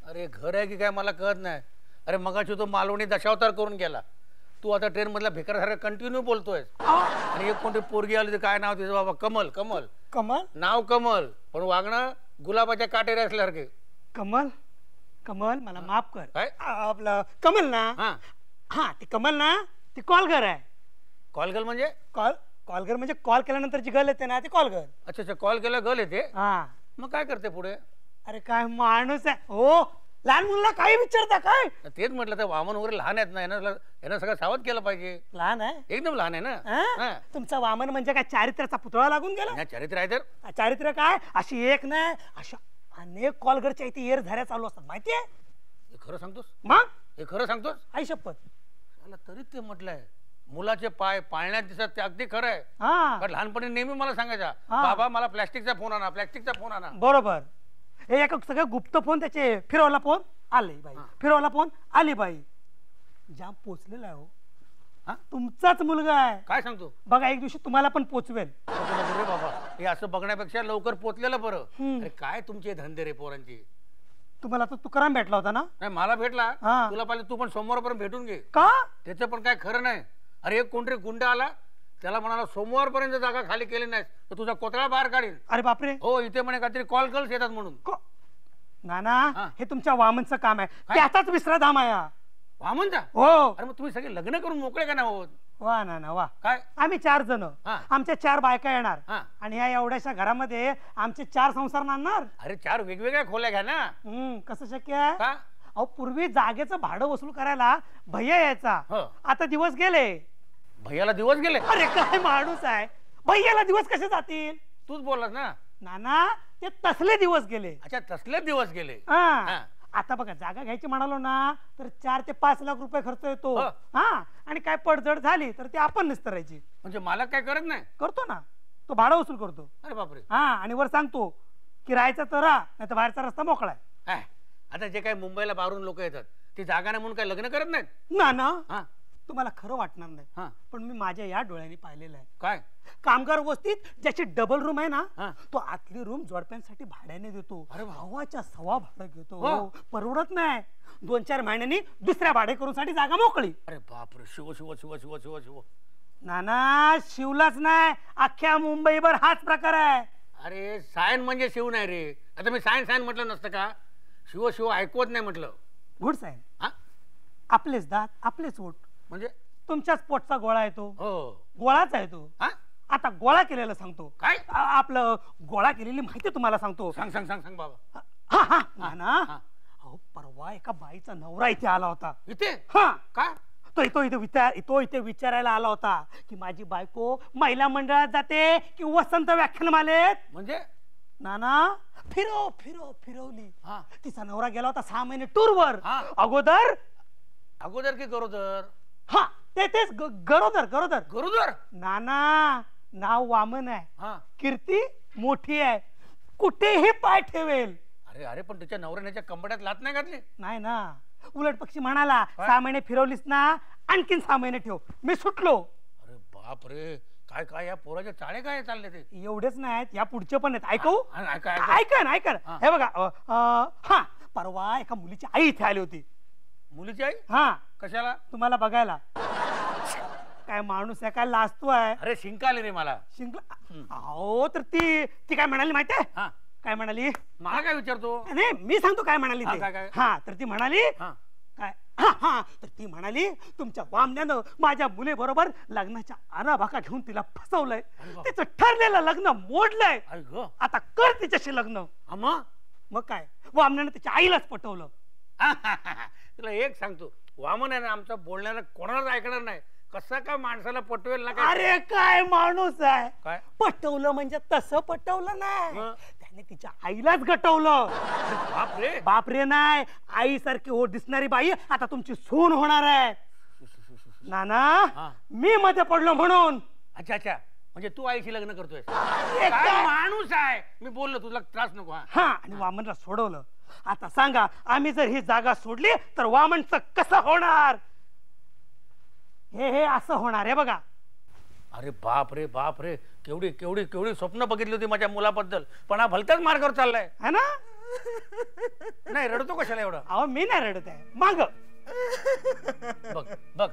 अरे घर आहे की काय मला कळत नाही. अरे मगाशी तो मालवणी दशावतार करून गेला. तू आता ट्रेन मधला भिकाऱ्यासारखा कंटिन्यू बोलतोय. आणि एक कोणती पोरगी आली काय नाव तिचं बाबा? कमल. कमल कमल नाव कमल पण वागणं गुलाबाच्या काटेरी असल्यासारखे. कमल कमल मला माफ कर. काय? आपलं कमल ना. हा ती कमल ना ती कॉलगर आहे. कॉलगल म्हणजे? कॉलगर म्हणजे कॉल केल्यानंतर जी गल येते ना ती कॉलगर. अच्छा कॉल केला गल येते. हा मग काय करते पुढे? अरे काय माणूस आहे हो. लहान मुलाला काही विचारता काय? तेच म्हटलं तर वामन वगैरे लहान आहेत ना यांना सगळं सावध केलं पाहिजे. लहान आहे एकदम लहान आहे ना. तुमचा वामन म्हणजे काय चारित्र्याचा पुतळा लागून गेला? चरित्र आहे तर चारित्र्य काय अशी एक नाही अशा अनेक कॉलगरच्या इथे येर झाऱ्या चालू असतात माहितीये. हे खरं सांगतोस? मग हे खरं सांगतोस? आई शपथ. मला तरी ते म्हटलंय मुलाचे पाय पाळण्यात दिसत ते अगदी खरं आहे. हा लहानपणी नेहमी मला सांगायचा बाबा मला प्लॅस्टिकचा फोन आणा. बरोबर. हे एक सगळं गुप्त फोन त्याचे फिरवला फोन आले बाई फिरवला फोन आली बाई. जाम पोचलेला आहे हो. तुमचाच मुलगा आहे. काय सांगतो? बघा एक दिवशी तुम्हाला पण पोचवेल. रे बाबा हे असं बघण्यापेक्षा लवकर पोचलेलं बरं. अरे काय तुमचे धंदे रे पोरांची. तुम्हाला तर तुकाराम भेटला होता ना? नाही मला भेटला. तुला पाहिजे तू पण सोमवारपर्यंत भेटून घे. का? त्याचं पण काय खरं नाही. अरे एक कोणतरी गुंड आला त्याला म्हणाला सोमवारपर्यंत जागा खाली केली नाही तर तुझा कोतळा बाहेर काढील. अरे बापरे. हो इथे म्हणे काहीतरी कॉल गर्ल्स येतात म्हणून. नाना हे तुमच्या वामनचं काम आहे. त्याचाच विश्राधाम आहे. वामनचा? हो. अरे मग तुम्ही सगळे लग्न करून मोकळे का नाही होत? वा नाना वा. काय? आम्ही 4 जण आमच्या 4 बायका येणार आणि ह्या एवढ्याशा घरामध्ये आमचे 4 संसार नांदणार. अरे 4 वेगवेगळ्या खोल्या घ्या ना. कसं शक्य आहे? का? अहो पूर्वी जागेचं भाडं वसूल करायला भैया यायचा. आता दिवस गेले. भैयाला दिवस गेले? अरे काय माणूस आहे. भैयाला दिवस कसे जातील? तूच बोललास ना. नाना ते तसले दिवस गेले. अच्छा तसले दिवस गेले. आता बघा जागा घ्यायची म्हणालो ना तर 4 ते 5 लाख रुपये खर्च येतो. आणि काय पडझड झाली तर ती आपण निस्तरायची. म्हणजे मालक काय करत नाही? करतो ना तो भाडं वसूल करतो. अरे बापरे. आणि वर सांगतो की राहायचं तर राहा नाही तर बाहेरचा रस्ता मोकळा आहे. आता जे काही मुंबईला बाहेरून लोक येतात ती जागा नाही म्हणून काय लग्न करत नाहीत ना. तुम्हाला खरं वाटणार नाही पण मी माझ्या या डोळ्यांनी पाहिलेलं आहे. काय? कामगार वस्तीत ज्याची डबल रूम आहे ना तो आतली रूम जोडप्यांसाठी भाड्याने देतो. भावाच्या सवा भाडं घेतो. परवडत नाही. 2-4 महिन्यांनी दुसऱ्या भाडेकरूसाठी जागा मोकळी. अरे बापरे. शिव शिव शिव शिव शिव शिव. नाना शिवलाच नाही अख्ख्या मुंबईभर हाच प्रकार आहे. अरे सायन म्हणजे शिव नाही रे. आता मी सायन म्हटलं नसतं का? शिव शिव ऐकवत नाही म्हटलं. गुड सायन. आपलेच दात आपलेच ओठ. म्हणजे तुमच्याच पोटचा गोळा आहे तो. गोळाच आहे तो. आता गोळा केलेला सांगतो. काय? आपलं गोळा केलेली माहिती तुम्हाला सांगतो. सांग सांग सांग सांग बाबा. नाना अहो परवा एका बाईचा नवरा इथे आला होता. इथे? का? तो इथे विचारायला आला होता की माझी बायको महिला मंडळात जाते की वसंत व्याख्यानमालेत. म्हणजे? नाना फिरवली. तिचा नवरा गेला होता 6 महिने टूरवर. अगोदर की गरोदर? तेच गरोदर. गरोदर? नाना नाव वामन आहे. कीर्ती मोठी आहे. कुठेही पाय ठेवेल. अरे पण त्याच्या नवऱ्याच्या कंबड्यात लात नाही घातली? नाही ना. उलट पक्षी म्हणाला 6 महिने फिरवलीस ना आणखीन 6 महिने ठेव. मी सुटलो. अरे बाप रे. काय या पोराचे चाळे काय चालले ते? एवढेच नाहीत या पुढचे पण आहेत. ऐकू? ऐका. हे बघा परवा एका मुलीची आई इथे आली होती. मुलीची आई? हा, कशाला? तुम्हाला बघायला. काय माणूस आहे, काय लाजतो आहे. अरे शिंका आली रे मला. शिंकला? अहो, तर ती काय म्हणाली माहितीये? हा, काय म्हणाली? मला काय विचारतो? नाही, मी सांगतो काय म्हणाली हा, ती. काय? हा, तर ती म्हणाली हा, काय, हा, तर ती म्हणाली तुमच्या वामण्यानं माझ्या मुलीबरोबर लग्नाच्या आराभाका घेऊन तिला फसवलंय. तिचं ठरलेलं लग्न मोडलंय. आई ग. आता कर तिच्याशी लग्न. मग काय, वामण्यानं तिच्या आईलाच पटवलं. तुला एक सांगतो, वामन आहे ना आमचा बोलण्याला कोणालाच ऐकणार नाही. कसा काय माणसाला पटवेल ना काय. अरे काय माणूस आहे. काय पटवलं म्हणजे तसं पटवलं नाही, मग? त्याने तिच्या आईलाच गटवलं. बापरे. बापरे नाही, आई सारखी हो दिसणारी बाई आता तुमची सून होणार आहे. नाना, मी मध्ये पडलो म्हणून. अच्छा अच्छा, म्हणजे तू आईशी लग्न करतोय? अरे काय काय? माणूस आहे. मी बोललो तुला त्रास नको. हा, आणि वामनला सोडवलं. आता सांगा, आम्ही जर ही जागा सोडली तर वामनचं कसं होणार? हे असं होणार आहे बघा. अरे बाप रे बाप रे, केवढी केवढी केवढी स्वप्न बघितली होती माझ्या मुलाबद्दल, पण हा भलत्याच मार्गावर चाललाय. है ना? नाही रडतो कशाला एवढा? अहो, मी नाही रडत आहे. माग बघ बघ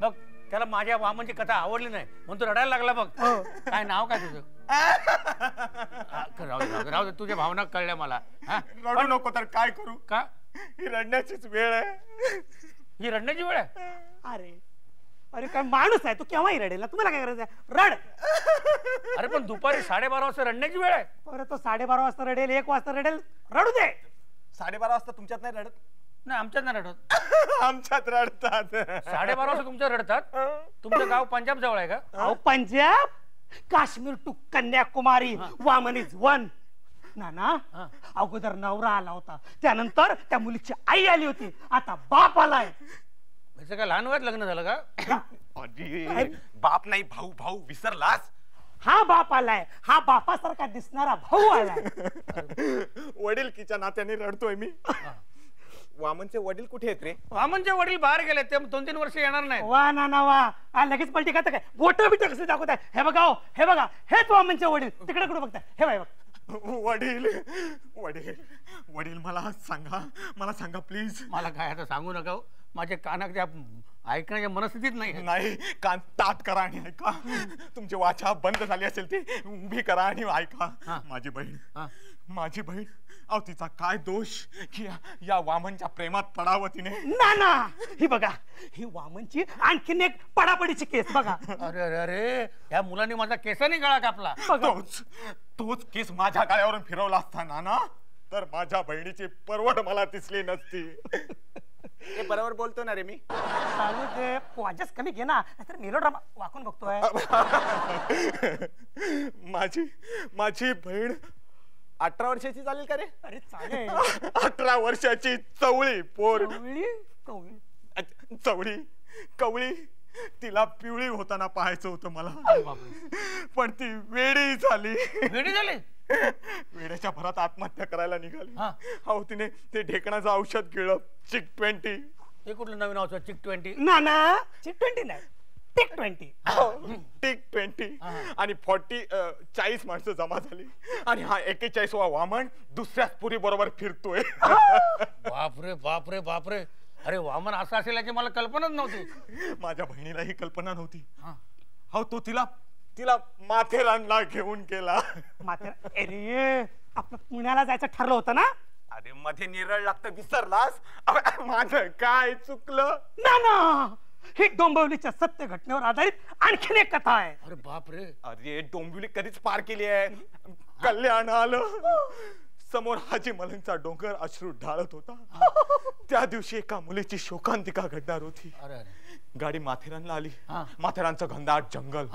बघ, त्याला माझ्या वामनची कथा आवडली नाही म्हणून तो रडायला लागला बघ. काय नाव काय तुझं? राहू दे, तुझ्या भावना कळल्या मला. रडू नको तर काय करू? का? ही रडण्याचीच वेळ आहे. ही रडण्याची वेळ आहे? अरे अरे काय माणूस आहे, तू केव्हाही रडेल ना. तुम्हाला काय करायचं आहे? रड. अरे पण दुपारी 12:30 वाजता रडण्याची वेळ आहे. अरे तो 12:30 वाजता रडेल, 1 वाजता रडेल, रडू दे. 12:30 वाजता तुमच्यात नाही रडत? नाही आमच्यात नाही रडत. आमच्यात रडतात. 12:30 वाजता तुमच्या रडतात? तुमचं गाव पंजाब जवळ आहे का? अहो, Punjab, Kashmir to Kanyakumari, Vaman is one. नाना, अगोदर नवरा आला होता, त्यानंतर त्या मुलीची आई आली होती, आता बाप आलाय. म्हणजे काय लहान वयात लग्न झालं का? अरे, बाप नाही भाऊ. भाऊ विसरलास? हा बाप आलाय, हा बापासारखा दिसणारा भाऊ आलाय. वडीलकीच्या नात्याने रडतोय मी. वामनचे वडील कुठे आहेत रे? वामनचे वडील बाहेर गेले, ते 2-3 वर्ष येणार नाही. वा नाना वा, लगेच पलटी करता काय? बोट बिट कसे दाखवताय? हे बघा, हे बघा, हेच वामनचे वडील. तिकडे कुठे बघताय? हे बघा. वडील वडील वडील, मला सांगा प्लीज. मला काय आता सांगू नका, माझ्या कानाच्या ऐकण्याच्या मनस्थितीत नाही. कान ताट करा आणि ऐका. तुमची वाचा बंद झाली असेल ती उभी करा आणि ऐका. माझी बहीण अहो, तिचा काय दोष की या वामनच्या प्रेमात पडावं तिने? नाना, ही बघा, ही वामनची आणखीन एक पडापडीची केस बघा. अरे अरे अरे, या मुलांनी माझा केसाने गळा कापला. तोच केस माझ्या गाळ्यावरून फिरवला असता नाना, तर माझ्या बहिणीची परवड मला दिसली नसती. हे बरोबर बोलतो ना रे मी? चालू दे, वाजच कमी घे ना, नाहीतर मेलोड्रामा वाकून बघतोय. माझी बहीण 18 वर्षाची चालेल का रे? अरे चालेल. 18 वर्षाची चवळी पोर. कवळी तिला पिवळी होताना पाहायचं होतं मला, पण ती वेडी झाली. वेड्याच्या भरात आत्महत्या करायला निघाली. हो, तिने ते ढेकणाचं औषध गिळलं, चिक 20. हे कुठलं नवीन औषध? चिक 20? नाना, चिक 20 नाही, टिक 20. टिक 20 आणि 40 माणसं जमा झाली आणि हा 41वा वामन दुसऱ्याच पुरी बरोबर फिरतोय. बापरे बापरे बापरे. अरे वामन असा असेल याची मला कल्पनाच नव्हती. माझ्या बहिणीला ही कल्पना नव्हती. हो, तो तिला माथेरानला घेऊन गेला. अरे, आपलं पुण्याला जायचं ठरलं होतं ना? अरे मध्ये निरळ लागतं, विसरलास? माझं काय चुकलं? ना, ही डोंबिवलीच्या सत्य घटनेवर आधारित आणखीन एक कथा आहे. अरे बापरे. अरे डोंबिवली कधीच पार केली आहे. कल्याण आलं, समोर हाजी मलंगचा डोंगर अश्रू ढाळत होता. त्या दिवशी एका मुलीची शोकांतिका घडणार होती. गाडी माथेरानला आली. माथेरानचं घनदाट जंगल,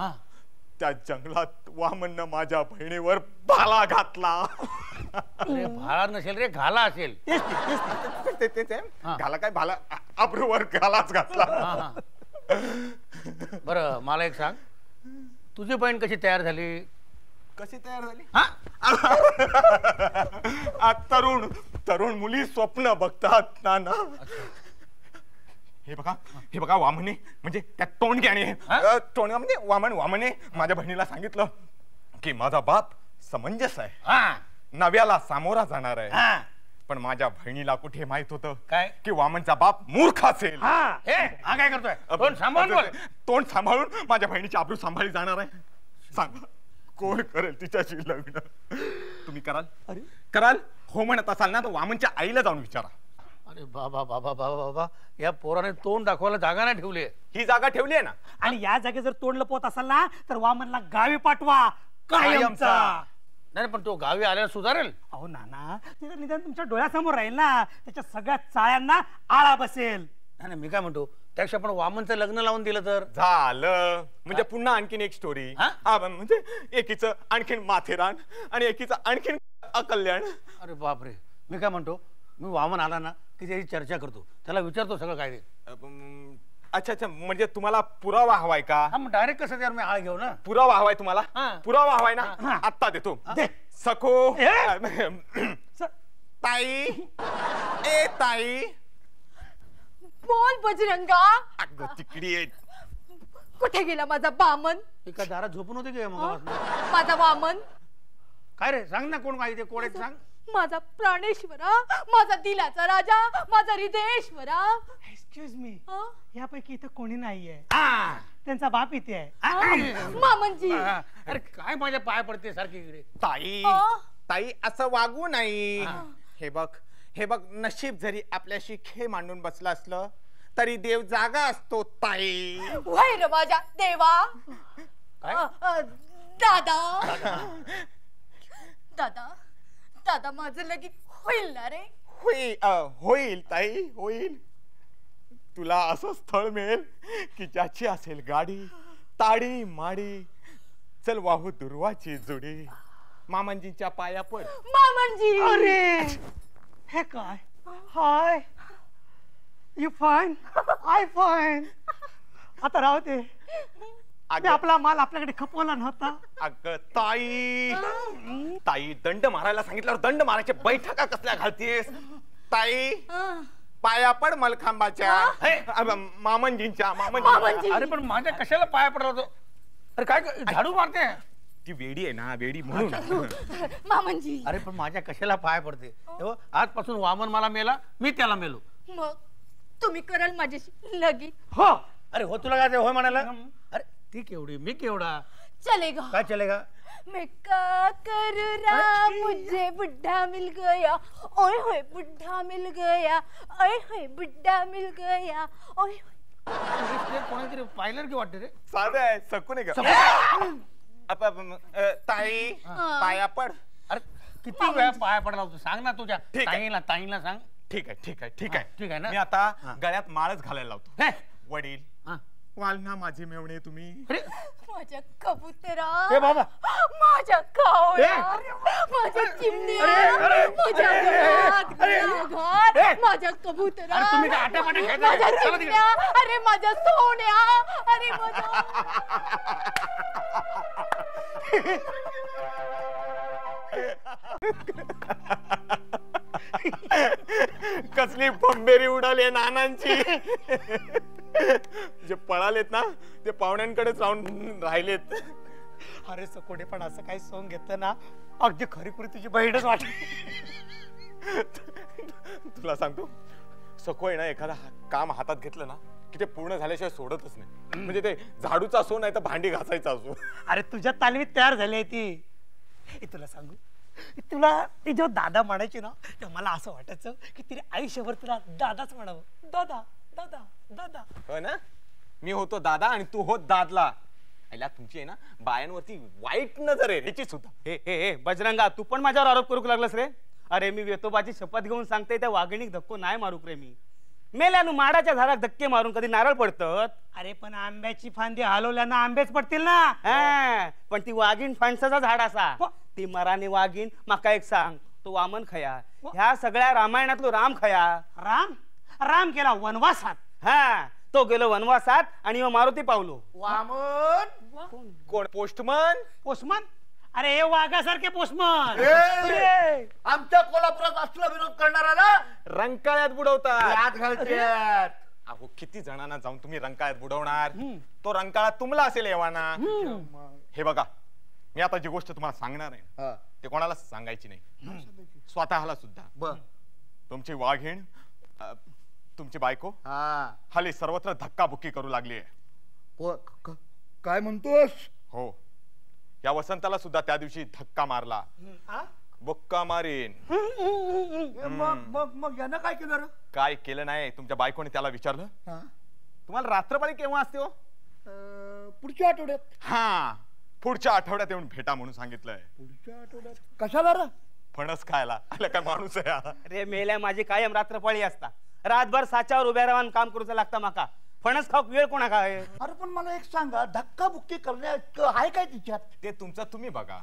त्या जंगलात वामननं माझ्या बहिणीवर भाला घातला. अरे भाला नसेल रे, घाला असेल. तेच आहे. घाला काय, भाला अब्रूवर घालाच घातला. बरं मला एक सांग, तुझी बहीण कशी तयार झाली? कशी तयार झाली? तरुण मुली स्वप्न बघतात ना. हे बघा वामने म्हणजे त्या तोंडग्याने म्हणजे वामने माझ्या बहिणीला सांगितलं की माझा बाप समंजस आहे, नव्याला सामोरा जाणार आहे. पण माझ्या बहिणीला कुठे माहित होतं काय? की वामनचा बाप मूर्ख असेल. हा काय करतोय? तोंड सांभाळून बोल. तोंड सांभाळून माझ्या बहिणीची आबरू सांभाळली जाणार आहे. सांगा कोण करेल तिच्याशी लग्न? तुम्ही कराल? कराल हो म्हणत असाल ना तर वामनच्या आईला जाऊन विचारा. अरे बाबा बाबा बाबा बाबा, या पोराने तोंड दाखवायला जागा नाही ठेवली. ही जागा ठेवली आहे ना. आणि या जागे जर तोंड लपवत असाल ना तर वामनला गावी पाठवा कायमचा. नाही पण तो गावी आल्यावर सुधारेल. अहो नाना, तिचं निदान तुमच्या डोळ्यासमोर राहील ना, त्याच्या सगळ्या चाळ्यांना आळा बसेल. नाही मी काय म्हणतो, त्यापेक्षा आपण वामनचं लग्न लावून दिलं तर झालं. म्हणजे पुन्हा आणखीन एक स्टोरी. म्हणजे एकीचं आणखीन माथेरान आणि एकीचं आणखीन अकल्याण. अरे बापरे, मी काय म्हणतो, मी वामन आला ना की त्याची चर्चा करतो, त्याला विचारतो सगळं काय ते. अच्छा अच्छा, म्हणजे तुम्हाला पुरावा हवाय का? हा मग डायरेक्ट कसं त्यावर मी आळ घेऊ ना. पुरावा हवाय तुम्हाला? पुरावा हवाय ना? आत्ता देतो. सखो ताई, ए ताई बोल बजरंगा. अगं तिकडी आहे. कुठे गेला माझा वामन? एका दारात झोपून होते की मग? माझा वामन काय रे, सांग ना कोण काय ते कोण आहेत सांग. माझा प्राणेश्वरा, माझा दिलाचा राजा, माझा हृदयेश्वरा. एक्सक्यूज मी, यापैकी इथं कोणी नाहीये. हा, त्यांचा बाप इथे आहे. मामनजी. अरे काय माझ्या पाय पडते सारखी इकडे. ताई ताई असं वागू नाही. हे बघ हे बघ, नशीब जरी आपल्याशी खे मांडून बसला असलं तरी देव जागा असतो ताई. वय रे माझ्या देवा. दादा दादा दादा, माझं लगीन होईल ना रे? होईल ताई होईल. तुला असं स्थळ मिळेल की ज्याची असेल गाडी ताडी माडी. चल वाहू दुर्वाची जुडी, मामांजींच्या पाया पड. मामनजी. अरे हे काय? हाय, यू फाईन, आय फाईन. आता राहू दे, आपला माल आपल्याकडे खपवला नव्हता. अगं ताई, ताई दंड मारायला सांगितल्यावर दंड मारायचे बैठका कसल्या घालतीयस? ताई पाया पड मलखांबाच्या, मामनजींच्या. मामनजी. अरे पण माझ्या कशाला पाया पडला होतो? अरे काय झाडू मारते? ती वेडी आहे ना, वेडी म्हणून. मामनजी. अरे पण माझ्या कशाला पाया पडते? आजपासून वामन मला मेला, मी त्याला मेलो. मग तुम्ही कराल माझ्याशी लगीन? हो. अरे हो, तुला काय होय म्हणाला? अरे ती केवढी, मी केवढा. चलेगा. काय चलेगा? मैं क्या करूँ राम, मुझे बुढ़ा मिल गया. ओए होए बुढ़ा मिल गया, ओए होए बुढ़ा मिल गया, ओए होए. कोणीतरी पाहिलं की वाटते रे? साधं आहे, सकून आहे का? ताई पाया पड. अरे किती वेळा पाया पडला होता सांग ना तुझ्या ताईला. ताईला सांग. ठीक आहे ठीक आहे ठीक आहे ठीक आहे ना. मी आता गळ्यात माळच घालायला लावतो. हे, वडील वाल ना माझे मेवणे तुम्ही. माझ्या कबुतरा, हे बाबा, माझ्या कावळ्या, माझ्या चिमण्या, माझ्या घरात, माझ्या कबुतरा, अरे तुम्ही काय आट्यापाट्या खेळताय? माझ्या चला तिकडे. चिमण्या, अरे माझ्या सोन्या, अरे माझ्या. कसली बंबेरी उडाली नानांची. जे पळालेत ना ते पाहुण्यांकडेच राहून राहिलेत. अरे सकोडे, पण असं काही सोंग घेतलं ना अगदी खरीखुरी तुझी बहीणच वाटली. तुला सांगतो, सको आहे ना, एखादा काम हातात घेतलं ना की ते पूर्ण झाल्याशिवाय सोडतच नाही. म्हणजे ते झाडूचा असो नाही तर भांडी घासायचा असो. अरे तुझ्या तालमीत तयार झाली आहे ती. तुला सांगू, तुला ती जेव्हा दादा म्हणायची ना तेव्हा मला असं वाटायचं की तिने आयुष्यभर तुला दादाच म्हणावं. दादा दादा दादा. हो ना, मी होतो दादा आणि तू होत दादला. आईला तुमची आहे ना बायांवरती वाईट नजर आहे याची सुद्धा. हे बजरंगा, तू पण माझ्यावर आरोप करू लागलास रे? अरे मी वेतोबाची शपथ घेऊन सांगते, त्या वाघिणीक धक्को नाही मारू रे मी. मेल्यानु माडाच्या झाडात धक्के मारून कधी नारळ पडतात? अरे पण आंब्याची फांदी हलवल्यानं आंबेच पडतील ना. पण ती वाघीण फणसाचा झाड असा. ती मराने वाघीण. माका एक सांग, तो वामन खया, ह्या सगळ्या रामायणातलो राम खया? राम राम गेला वनवासात. हा, तो गेलो वनवासात आणि मारुती पावलो. वामन कोण? पोस्टमन? पोस्टमन? अरे हे वाघासारखे पोस्टमन. आमच्या कोल्हापुरात असला विरोध करणारा ना रंकाळ्यात बुडवतात. आत घालतात. अहो किती जणांना जाऊन तुम्ही रंकाळ्यात बुडवणार? तो रंकाळा तुमला असेल येवाना. हे बघा, मी आता जी गोष्ट तुम्हाला सांगणार आहे ते कोणाला सांगायची नाही, स्वतःला सुद्धा. तुमची वाघीण तुमची बायको हल्ली सर्वत्र धक्काबुक्की करू लागली आहे. काय म्हणतोस? हो, या वसंताला सुद्धा त्या दिवशी धक्का मारला. बुक्का मारीन. मग यानं काय केलं रे? काय केलं नाही, तुमच्या बायकोने त्याला विचारलं तुम्हाला रात्रपाळी केव्हा असते हो? पुढच्या आठवड्यात. हा, पुढच्या आठवड्यात येऊन भेटा म्हणून सांगितलंय. पुढच्या आठवड्यात कशाला रे? फणस खायला. आलं काय माणूस आहे हा? अरे मेल्या माझी कायम रात्रपाळी असता. रातभर साच्यावर उभ्या राहून काम करूचं लागतं माका. फणस खाऊ वेळ कोणा काय? अरे पण मला एक सांगा, धक्काबुक्की करण्यात आहे काय तिच्यात? ते तुमचं तुम्ही बघा,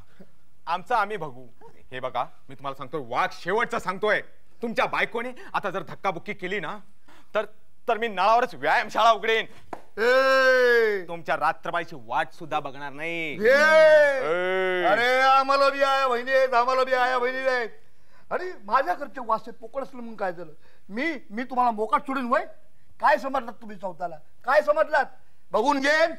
आमचं आम्ही बघू. हे बघा, मी तुम्हाला सांगतोय, वाघ शेवटचा सांगतोय, तुमच्या बायकोने आता जर धक्काबुक्की केली ना तर मी नळावरच व्यायामशाळा उघडेन. तुमच्या रात्रबाईची वाट सुद्धा बघणार नाही. अरे आम्हाला बी आया बहिणी आहेत, आम्हाला बी आया बहिणी आहेत. अरे माझ्या घरचे वासे पोकळ असलं मग काय झालं? मी तुम्हाला मोकाट सोडून वय काय समजलात तुम्ही? चौथाला काय समजलात? बघून घेन.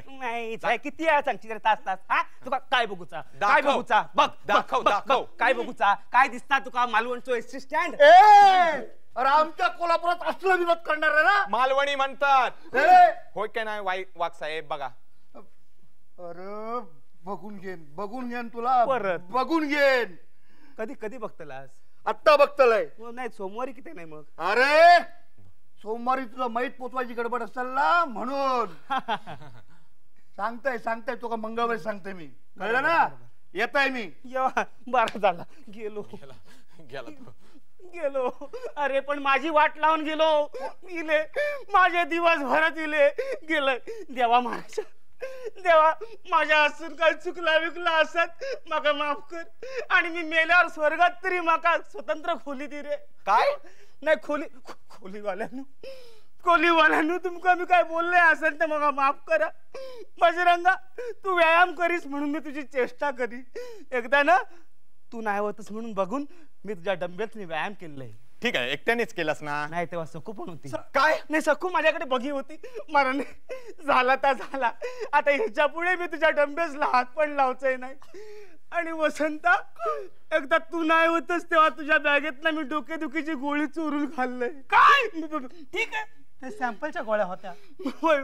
नाही किती वेळा सांगची तास तास. हा तुका काय बघूचा? काय दाखव. बघूचा? बघ दाखव, दाखव. काय बघूचा? काय दिसता तुका मालवणचो एसटी स्टँड? अरे आमच्या कोल्हापुरात असलं विरोध करणार आहे ना? मालवणी म्हणतात. होय काय नाही वाघ साहेब? बघा. अरे बघून घेन तुला परत. बघून घेन. कधी कधी बघतलास? आत्ता बघतलय. नाही सोमवारी किती नाही मग? अरे सोमवारी तुला माहीत पोचवायची गडबड असेल ना म्हणून. सांगताय तो का मंगळवारी सांगते मी. कळलं ना? येत आहे मी. बारा झाला. गेलो. अरे पण माझी वाट लावून गेलो. इले माझे दिवस भरत इले गेलं. देवा माझ्या असून काय चुकला विकला असत माका माफ कर. आणि मी मेल्यावर स्वर्गात तरी माका स्वतंत्र खोली दे रे. काय? नाही खोलीवाल्यांनो तुमका मी काय बोलले असेल तर मला माफ करा. बजरंगा तू व्यायाम करीस म्हणून मी तुझी चेष्टा करी. एकदा ना तू नाही होतस म्हणून बघून मी तुझ्या डंबेत व्यायाम केलेला. ठीक आहे, एकट्यानेच केलास ना? नाही तेव्हा सकू पण होती. काय? नाही सकू माझ्याकडे बघी होती. मरण झाला तर झाला. आता ह्याच्या पुढे मी तुझ्या डंबेसला हात पण लावचंय नाही. आणि वसंता एकदा तू नाही होतस तेव्हा तुझ्या बॅगेत मी डोकेदुखीची गोळी चोरून खाल्लंय. काय? ठीक आहे, ते सॅम्पलच्या गोळ्या होत्या. होय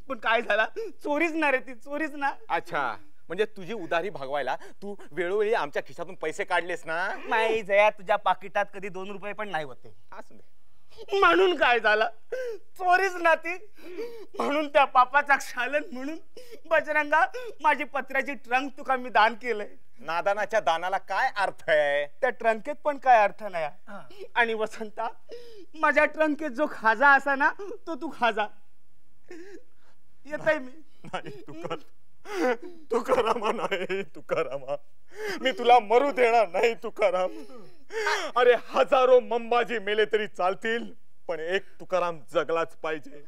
पण काय झाला? चोरीच ना रे ती, चोरीच ना. अच्छा, म्हणजे तुझी उधारी भागवायला तू वेळोवेळी आमच्या खिशातून पैसे काढलेस ना? नाही जया, तुझ्या पाकिटात कधी 2 रुपये पण नाही होते. असं दे. म्हणून काय झाला? चोरीच ना ती. म्हणून त्या पापाचा क्षालन म्हणून बजरंगा माझी पत्र्याची ट्रंक तुका मी दान केलंय. नादानाच्या दानाला काय अर्थ आहे? त्या ट्रंकेत पण काय अर्थ नाही. आणि वसंता माझ्या ट्रंकेत जो खाजा असा ना तो तू खाजा. येतय मी. नाही तुकारामा नाही, तुकारामा मी तुला मरू देणार नाही तुकाराम. अरे हजारो मंबाजी मेले तरी चालतील पण एक तुकाराम जगलाच पाहिजे.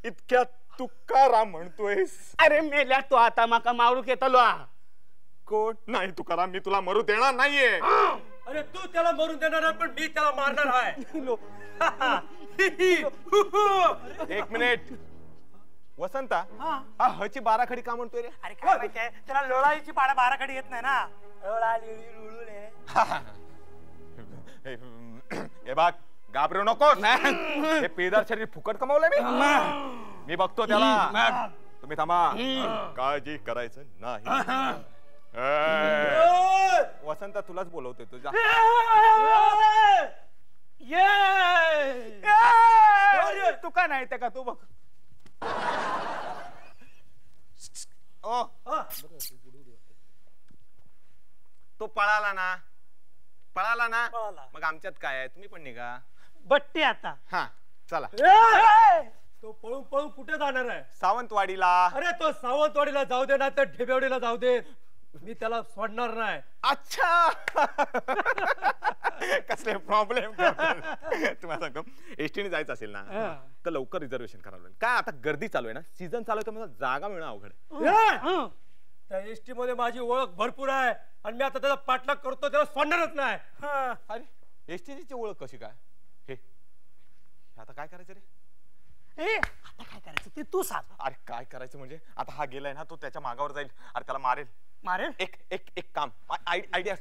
इतक्यात तुकाराम म्हणतोयस? अरे मेल्या तो आता माका मारूक येतलो. कोण? नाही तुकाराम, मी तुला मरू देणार नाहीये. अरे तू त्याला मरून देणार आहे पण मी त्याला मारणार आहे. एक मिनिट वसंता, हा हची बाराखडी का म्हणतोय रे? अरे काय माहितीये, त्याला लोळाईची बाराखडी येत नाही ना. लोळा लिळी लुळुले. हे बघ, घाबरू नकोस. हे पेदार शरीर फुकट कमावलंय मी बघतो त्याला. तुम्ही थांबा, काळजी करायचं नाही. वसंता तुलाच बोलवते तुझ्या. तू का नाही ते का तू बघ. तो पळाला ना मग आमच्यात काय आहे? तुम्ही पण निघा. बट्टी आता. हा चला. तो पळून पळून कुठे जाणार आहे? सावंतवाडीला. अरे तो सावंतवाडीला जाऊ दे ना तर ढेबेवाडीला जाऊ दे, मी त्याला सोडणार नाही. अच्छा. कसले प्रॉब्लेम. तुम्हाला सांगतो, एसटीने जायचं असेल ना तर लवकर रिझर्वेशन करावं लागेल. काय आता गर्दी चालू आहे ना, सीझन चालू आहे तर मला जागा मिळणं अवघड आहे. त्या एसटी मध्ये माझी ओळख भरपूर आहे आणि मी आता त्याला पाठलाग करतो, त्याला सोडणारच नाही. अरे एसटीची ओळख कशी काय? हे आता काय करायचं रे? आता काय करायचं ते तू सांग. अरे काय करायचं म्हणजे आता हा गेलाय ना, तो त्याच्या मागावर जाईल. अरे त्याला मारेल. एक काम, आयडिया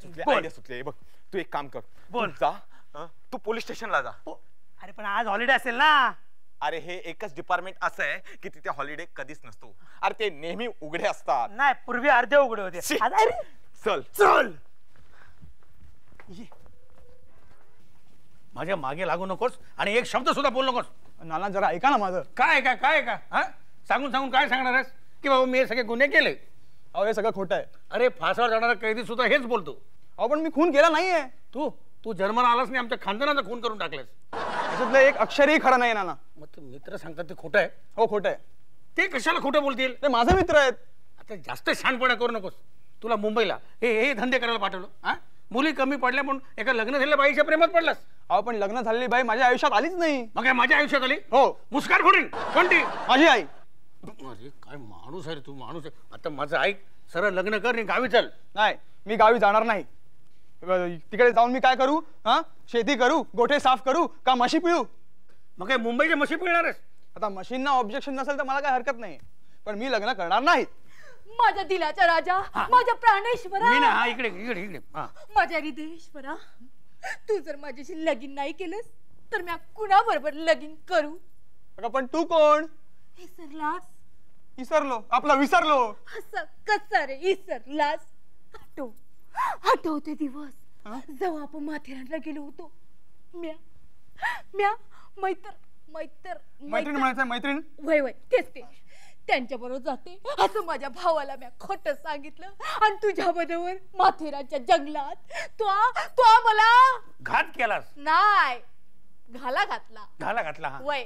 सुचली. बघ तू एक काम कर, बोल. जा तू पोलीस स्टेशनला जा. अरे पण आज हॉलिडे असेल ना. अरे हे एकच डिपार्टमेंट असं आहे की तिथे हॉलिडे कधीच नसतो. अरे ते नेहमी उघडे असतात. नाही, पूर्वी अर्धे उघडे होते. अरे चल चल, माझ्या मागे लागू नकोस आणि एक शब्द सुद्धा बोलू नकोस. नाना जरा ऐका ना माझं. काय काय काय का हा सांगून सांगून काय सांगणार आहेस की बाबा मी हे सगळे गुन्हे केले. अहो हे सगळं खोटं आहे. अरे फासावर जाणारा कैदी सुद्धा हेच बोलतो. अहो पण मी खून केला नाहीये. तू तू जन्माला आलास नाही, आमच्या खानदानाचा खून करून टाकलेस. त्याच्यातलं एक अक्षरही खरं नाही नाना. मग ते मित्र सांगतात ते खोटं आहे. हो खोटं आहे. ते कशाला खोटं बोलतील. ते माझे मित्र आहेत. आता जास्त शहाणपणा करू नकोस. तुला मुंबईला हे हे धंदे करायला पाठवलं. हा मुली कमी पडल्या म्हणून एका लग्न झालेल्या बाईच्या प्रेमात पडलास. अहो पण लग्न झालेली बाई माझ्या आयुष्यात आलीच नाही. मग काय माझ्या आयुष्यात आली. हो. मुस्कान फोडीन. कोणती. माझी आई. अरे काय माणूस आहे रे तू. माणूस आहे. आता माझं ऐक, सरळ लग्न कर आणि गावी चल. नाही मी गावी जाणार नाही. तिकडे जाऊन मी काय करू. हा शेती करू, गोठे साफ करू का म्हशी पिळू. मग काय मुंबईच्या म्हशी पिळणार आहेस. आता मशीनना ऑब्जेक्शन नसेल तर मला काय हरकत नाही, पण मी लग्न करणार नाही. माझ्या दिलाचा राजा, माझ्या प्राणेश्वरा, मी ना हा इकडे इकडे इकडे हा माझ्या हृदयेश्वरा, तू जर माझ्याशी लगीन नाही केलंस तर मी कुणाबरोबर लगीन करू. अगं पण तू कोण. विसरलास. विसरलो, आपला विसरलो. असं कसं रे विसरलास. आठवते दिवस जेव्हा आपण माथेरानला गेलो होतो. म्या मैत्रीण म्हणायचं. मैत्रीण वय वय तेच ते. त्यांच्या बरोबर जाते असं माझ्या भावाला मी खोटं सांगितलं आणि तुझ्या बरोबर माथेरानच्या जंगलात तो मला घात केलास. नाही घाला घातला. हा. वय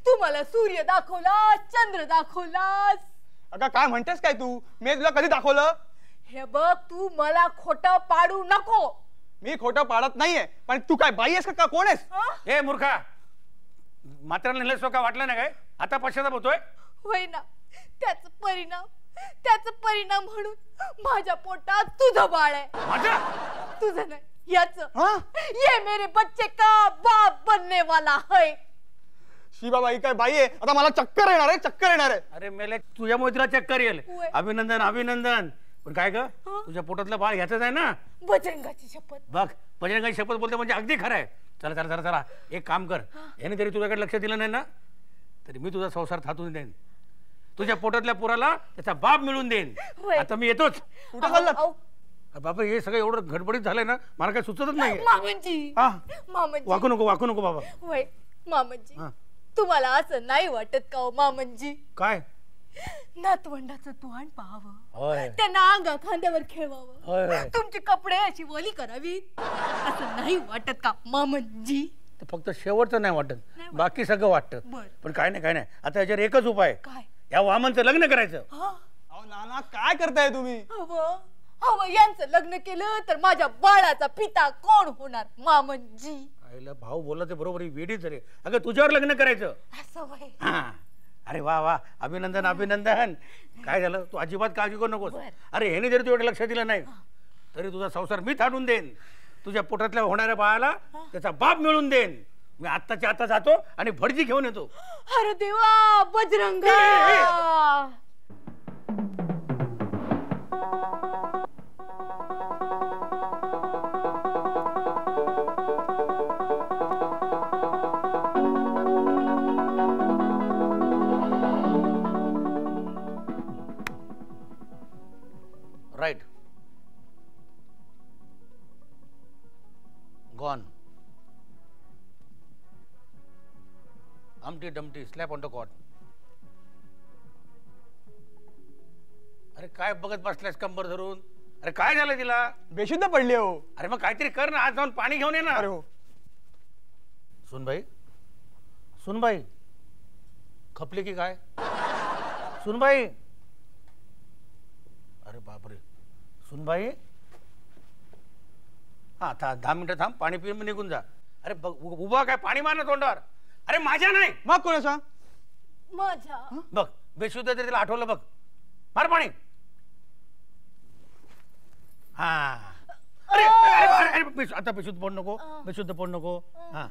तू मला सूर्य दाखवला, चंद्र दाखवलास. अगं काय म्हणतेस काय तू. मी तुला कधी दाखवलं. हे बघ तू मला खोटं पाडू नको. मी खोटं पाडत नाहीये, पण तू काय बाई आहेस का कोण आहेस. हे मूर्खा, मात्र नेलेस का वाटलं ना काय. आता पश्चाताप होतोय. होय ना, त्याच परिणाम म्हणून माझ्या पोटात तुझं बाळ आहे. तुझं नाही याच. ये मेरे बच्चे का बाप बनने वाला है. शिबाबाई काय बाई आहे. आता मला चक्कर येणार आहे. अरे मेले, तुझ्यामुळे तिला चक्कर येईल. अभिनंदन. पण काय ग, तुझ्या पोटातलं बाळ ह्याच आहे ना. बजरंगाची शपथ. बघ, बजरंगाची शपथ बोलते म्हणजे अगदी खरं आहे. चला एक काम कर. याने तरी तुझ्याकडे लक्ष दिलं नाही ना, तरी मी तुझा संसार थाटून देईन. तुझ्या पोटातल्या पोराला त्याचा बाप मिळून देईन. आता मी येतोच. कुठं चालला. बाबा हे सगळं एवढं घडबडीत झालंय ना, मला काय सुचतच नाही. मामनजी वाकू नको बाबा. होय मामनजी, तुम्हाला असं नाही वाटत का हो मामनजी. काय. नातवंडाचं तोंड पाहावं, त्यांना अंगा खांद्यावर खेळवावं, तुमचे कपडे अशी ओली करावी, असं नाही वाटत का मामनजी. फक्त शेवटचं नाही वाटत, बाकी सगळं वाटतं. पण काय नाही आता याच्यावर एकच उपाय. काय. या वामनचं लग्न करायचं. अहो नाना काय करताय तुम्ही. हवं यांचं लग्न केलं तर माझ्या बाळाचा पिता कोण होणार मामनजी. आईला भाऊ बोलला ते बरोबर, वेडीच रे. अगं तुझ्यावर लग्न करायचं. असं वय. अरे वा अभिनंदन. काय झालं, तू अजिबात काळजी करू नकोस. अरे ह्याने जरी तुझ्याकडे लक्ष दिलं नाही तरी तुझा संसार मी थाटून देईन. तुझ्या पोटातल्या होणाऱ्या बाळाला त्याचा बाप मिळून देईन. मी आत्ताच्या आता जातो आणि भटजी घेऊन येतो. अरे देवा, Bajrang. Right. Gone. Humpty Dumpty slap on the cot. अरे काय बघत बसलायस कंबर धरून. अरे काय झालं तिला. बेशुद्ध पडली हो. अरे मग काहीतरी कर ना, आज जाऊन पाणी घेऊन ये ना. अरे हो. सुनबाई खपली की काय. सुनबाई. अरे बापरे. सुनबाई. हा 10 मिनिटं थांब, पाणी पिऊन निघून जा. अरे बघ उभा काय, पाणी मार ना तोंडावर. अरे माझ्या नाही. मग कोणाचा. माझ्या. बघ बेशुद्ध तरी तिला आठवलं. बघ मार पाणी. हा. अरे आता बेशुद्ध पड नको. हा.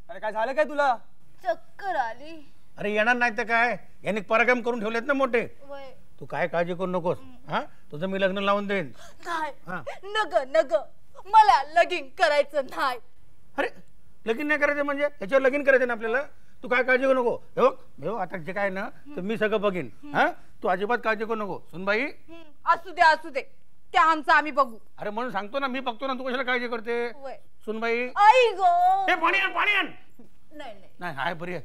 अरे काय झालं काय तुला. चक्कर आली. अरे येणार नाही तर काय, यांनी पराक्रम करून ठेवलेत ना मोठे. तू काय काळजी करू नकोस. हा तुझं मी लग्न लावून देईन. नाही नग मला लगीन करायचं नाही. अरे लगीन नाही करायचं म्हणजे याच्यावर लगीन करायचं ना आपल्याला. तू काय काळजी करू नको. हे बघ आता जे काय ना तर मी सगळं बघीन. हा तू अजिबात काळजी करू नको सुनबाई. असू दे त्या आमचं आम्ही बघू. अरे म्हणून सांगतो ना मी बघतो ना, तू कशाला काळजी करते होय. सुनबाई. आई गो हे पाणी आण पाणी आण. नाही नाही आहे बरी आहे.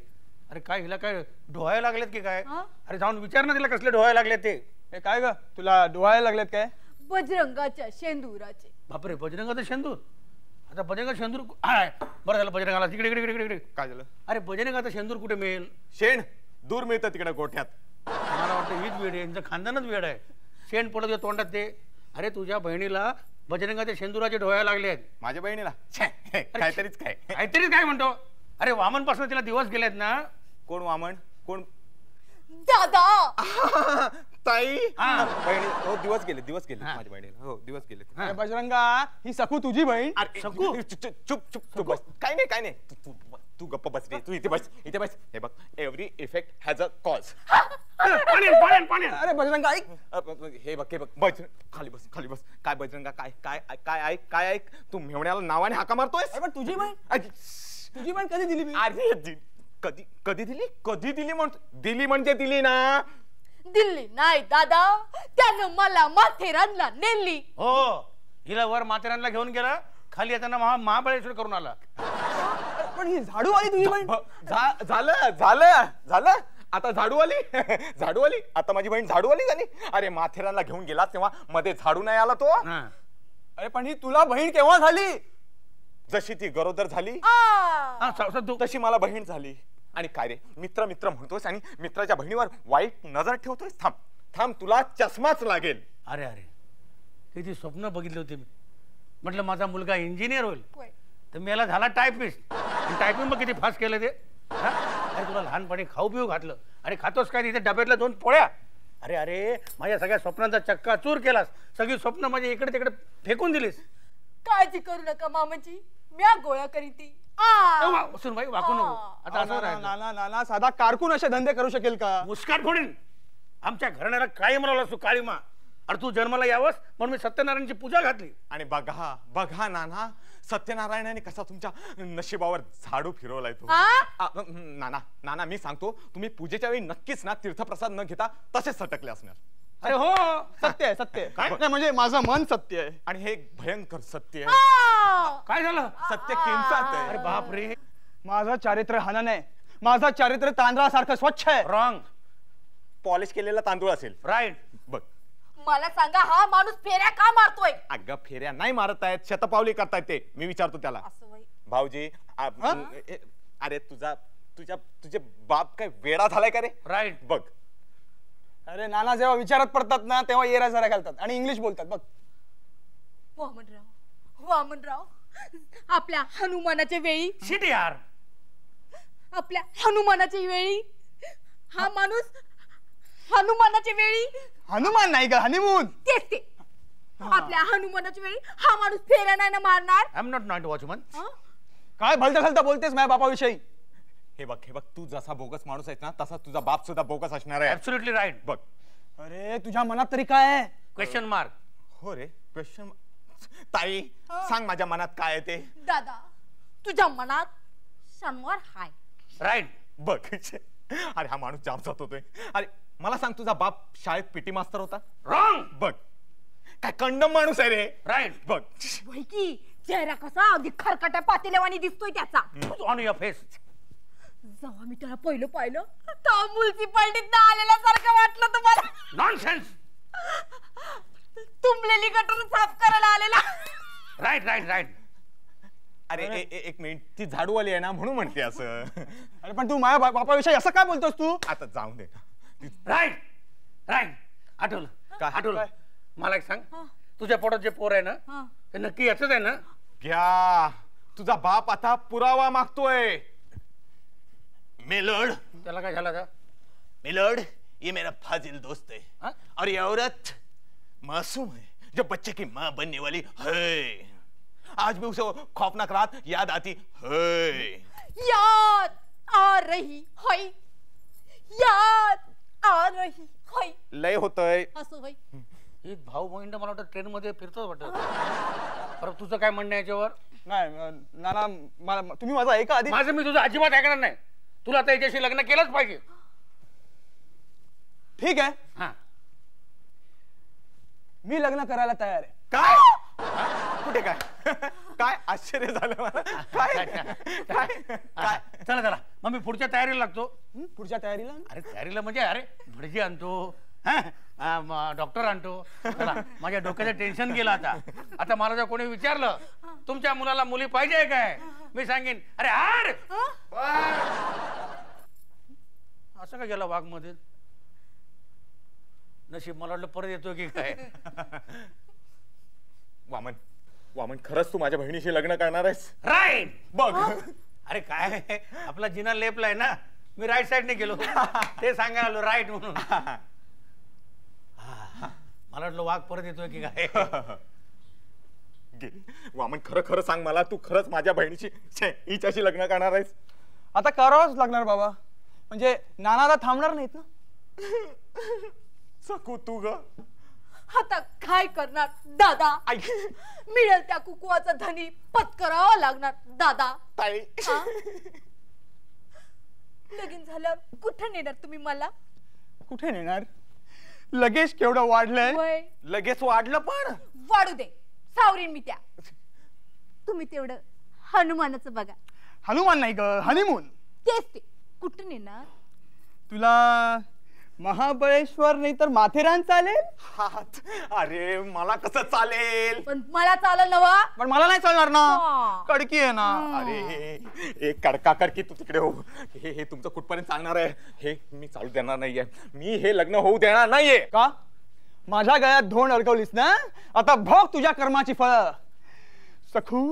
अरे काय हिला काय डोहायला लागलेत की काय? हा? अरे जाऊन विचार ना तिला कसले डोहायला लागले ते. हे काय ग तुला डोळायला लागलेत काय? बजरंगाच्या शेंदुराचे. बापरे बजरंगाचा शेंदूर. आता बजरंगा शेंदूर आहे. बरं झालं बजरंगाला तिकडे इकडे इकडे इकडे. काय झालं? अरे बजरंगाचा शेंदूर कुठे मिळेल? शेण दूर मिळतं तिकडे गोठ्यात. मला वाटतं हीच वेळ आहे, यांचं खानदानच वेळ आहे. शेण पडत होतं तोंडात ते. अरे तुझ्या बहिणीला बजरंगाच्या शेंदुराचे डोहायला लागले आहेत. माझ्या बहिणीला काहीतरीच काय. काहीतरीच काय म्हणतो? अरे वामन पासून तिला दिवस गेलेत ना. कोण वामन? कोण? दादा ताई. हा. बहिणी हो दिवस गेले हा. माझ्या बहिणीला. हो दिवस गेले. हा. बजरंगा ही सखू तुझी बहीण. सखू? चुप चुप बस. काय नाही तू गप्प बस रे. तू इथे बस. हे बघ every effect has a cause. अरे बजरंगा ऐक. हे बघ बजरंग खाली बस. काय बजरंगा काय ऐक. तू मेवण्याला नावाने हाका मारतोयस. पण तुझी बहीण कधी दिली मी? अरे कधी दिली म्हणजे दिली ना. दिल्ली नाही दादा त्यानं मला माथेरानला नेली. हो हिला वर माथेरानला घेऊन गेला. खाली येताना महाबळेश्वर करून आला. पण ही झाडू आली तुझी बहीण. झालं आता झाडू आली. आता माझी बहीण झाडू आली झाली. अरे माथेरानला घेऊन गेला तेव्हा मध्ये झाडू नाही आला तो. अरे पण ही तुला बहीण केव्हा झाली? जशी ती गरोदर झाली तशी मला बहीण झाली. आणि काय रे मित्र म्हणतोस आणि मित्राच्या बहिणीवर वाईट नजर ठेवतोयस. थांब तुला चष्माच लागेल. अरे किती स्वप्न बघितले होते मी. म्हटलं माझा मुलगा इंजिनियर होईल तर मी याला झाला टायपिस्ट. टायपिंग मग किती फास्ट केलं ते. अरे तुला लहानपणी खाऊ पिऊ घातलं आणि खातोस काय तिथे डब्यातल्या 2 पोळ्या. अरे माझ्या सगळ्या स्वप्नांचा चक्काचूर केलास. सगळी स्वप्न माझी इकडे तिकडे फेकून दिलीस. काळजी करू नका मामाजी मी गोळा करीती. सुनबाई वाकू नको. आता असं राहिलं. नाना साधा कारकून असे धंदे करू शकेल का? मुस्काट फोडीन. आमच्या घराण्याला काय म्हणाला तू काळीमा. अरे तू जन्माला यावंस म्हणून मी सत्यनारायणची पूजा घातली. आणि बघा नाना सत्यनारायणाने कसा तुमच्या नशिबावर झाडू फिरवलाय तो. नाना मी सांगतो तुम्ही पूजेच्या वेळी नक्कीच ना तीर्थप्रसाद न घेता तसेच सटकले असणार. अरे हो सत्य आहे. काय नाही म्हणजे माझं मन सत्य आहे. आणि हे भयंकर सत्य आहे. काय झालं? सत्य किंचात आहे. अरे बाप रे. माझं चारित्र्य हाना नाही. माझं चारित्र्य तांदळासारखं स्वच्छ आहे. रॉंग. पॉलिश केलेला तांदूळ असेल. राईट. बघ मला सांगा हा माणूस फेऱ्या का मारतोय? अगं फेऱ्या नाही मारत आहेत शतपावली करतायत ते. मी विचारतो त्याला. भाऊजी अरे तुझे बाप काय वेडा झालाय का रे? राईट. बघ अरे नाना जेव्हा विचारात पडतात ना तेव्हा येरा जरा घालतात आणि इंग्लिश बोलतात. बघ वामनराव आपल्या हनुमानाच्या वेळी शिट यार. आपल्या हनुमानाच्या वेळी हा माणूस हनुमानाच्या वेळी हनुमान नाही का हनीमून. तेच ते आपल्या हनुमानाच्या वेळी हा माणूस फेऱ्या नाही ना मारणार. I am not night watchman. काय भलता भलता बोलतेस माझ्या बापाविषयी. हे बघ तू जसा बोगस माणूस आहेस ना तसा तुझा बाप सुद्धा बोगस असणार आहे. Absolutely right. बघ अरे तुझ्या मनात तरी काय आहे? Question mark. हो रे क्वेश्चन. ताई सांग माझ्या मनात काय आहे ते. दादा तुझ्या मनात शनिवार हाय. राईट. बघ अरे हा माणूस जाम जात होतोय. अरे मला सांग तुझा बाप शाळेत पीटी मास्तर होता. रॉंग. बघ काय कंडम माणूस आहे रे. राईट. बघ की चेहरा कसा अगदी खरकट्या पातेल्यावानी दिसतोय त्याचा. On your face. जेव्हा मी त्याला पहिलं पाहिलं तेव्हा म्युन्सिपाल्टीत आलेल्या सारखं वाटलं तुम्हाला. नॉनसेन्स. तुंबलेली गटर साफ करायला आलेला. राईट. अरे एक मिनिट ती झाडूवाली आहे ना म्हणून म्हणते असं. अरे पण तू माझ्या बापाविषयी असं काय बोलतोस तू? आता जाऊन दे. राईट. आठवलं. मला एक सांग तुझ्या पोटात जे पोर आहे ना ते नक्की याच आहे ना? घ्या तुझा बाप आता पुरावा मागतोय. मेलड त्याला काय झालं का? मेलड ये मेरा फाजिल दोस्त है और ये औरत मासूम है जो बच्चे की माँ बनने वाली है. आज भी उसे खौफनाक रात याद आती है. याद आ रही है. याद आ रही है. लय होतय असं होय. एक भाऊ बहीण मला वाटतं ट्रेन मध्ये फिरतोच वाटत. पर तुझं काय म्हणणं याच्यावर? नाही नाना तुम्ही माझं ऐका आधी. माझं मी तुझं अजिबात ऐकणार नाही. तुला आता याच्याशी लग्न केलंच पाहिजे. ठीक आहे, हा. मी लग्न करायला तयार आहे. काय कुठे काय काय आश्चर्य झालं मला. काय काय काय चला चला मग मी पुढच्या तयारीला लागतो. पुढच्या तयारीला? अरे तयारीला म्हणजे अरे भटजी आणतो, डॉक्टर आणतो. चला माझ्या डोक्याचं टेन्शन गेलं आता. आता मला जर कोणी विचारलं तुमच्या मुलाला मुली पाहिजे काय, मी सांगेन अरे हार. असं का गेला वाघ मध्ये? नशीब मला वाटलं परत येतो की काय. वामन वामन खरंच तू माझ्या बहिणीशी लग्न करणार आहेस? राईट. बघ अरे काय आपला जिना लेपलाय ना, मी राईट साईडने गेलो ते सांगायला आलो राईट म्हणून. मला वाटलं वाघ परत येतोय की काय. वामन खरं खरं सांग मला, तू खरंच माझ्या बहिणीशी हिच्याशी लग्न करणार आहेस? आता करावंच लागणार बाबा, म्हणजे नाना आता थांबणार नाहीत ना. सकू तू ग आता काय करणार दादा? मिळेल त्या कुकुवाचा धनी पत्करावा लागणार दादा. ताई हा? लगीन झाल्यावर कुठे नेणार तुम्ही मला? कुठे नेणार? लगेच केवढं वाढलंय. वय लगेच वाढलं पण. वाढू दे, सावरीन मी त्या. तुम्ही तेवढं हनुमानाचं बघा. हनुमान नाही ग, हनीमून. तेच ते. कुठे नेणार? तुला महाबळेश्वर नाही तर माथेरान चालेल. हात अरे मला कसं चालेल? पण मला चालेल नवा. पण मला नाही चालणार ना, हा. कडकी आहे ना. अरे एक कडका कडकी तू तिकडे हो. हे तुमचं कुठपर्यंत चालणार आहे? हे मी चालू देणार नाहीये. मी हे लग्न होऊ देणार नाहीये. का? माझ्या गळ्यात धोंड अडकवलीस ना, आता भोग तुझ्या कर्माची फळ. सखू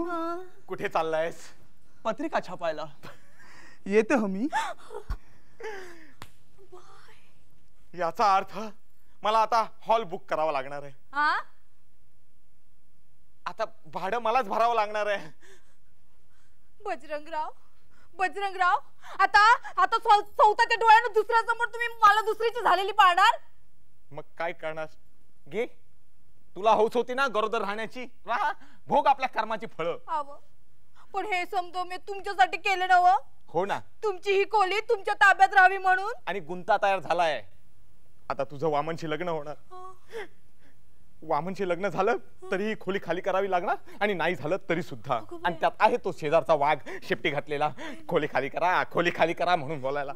कुठे चाललायस? पत्रिका छापायला येते हो मी. याचा अर्थ मला आता हॉल बुक करावा लागणार आहे. हा? आता भाडं मलाच भरावं लागणार आहे. बजरंगराव, बजरंगराव, आता आता चौथ्याच्या डोळ्यानं दुसऱ्या समोर तुम्ही मला दुसरीची झालेली पाहणार. मग काय करणार? घे, तुला हौस होती ना गरोदर राहण्याची, राहा, भोग आपल्या कर्माची फळं. पण हे समजो मी तुमच्यासाठी केलं नव. हो ना. तुमची ही खोली तुमच्या ताब्यात राहावी म्हणून. आणि गुंता तयार झालाय. आता तुझं वामनशी लग्न होणार. वामनशी लग्न झालं तरी खोली खाली करावी लागणार, आणि नाही झालं तरी सुद्धा. आणि त्यात आहे तो शेजारचा वाघ शेपटी घातलेला, खोली खाली करा, खोली खाली करा म्हणून बोलायला.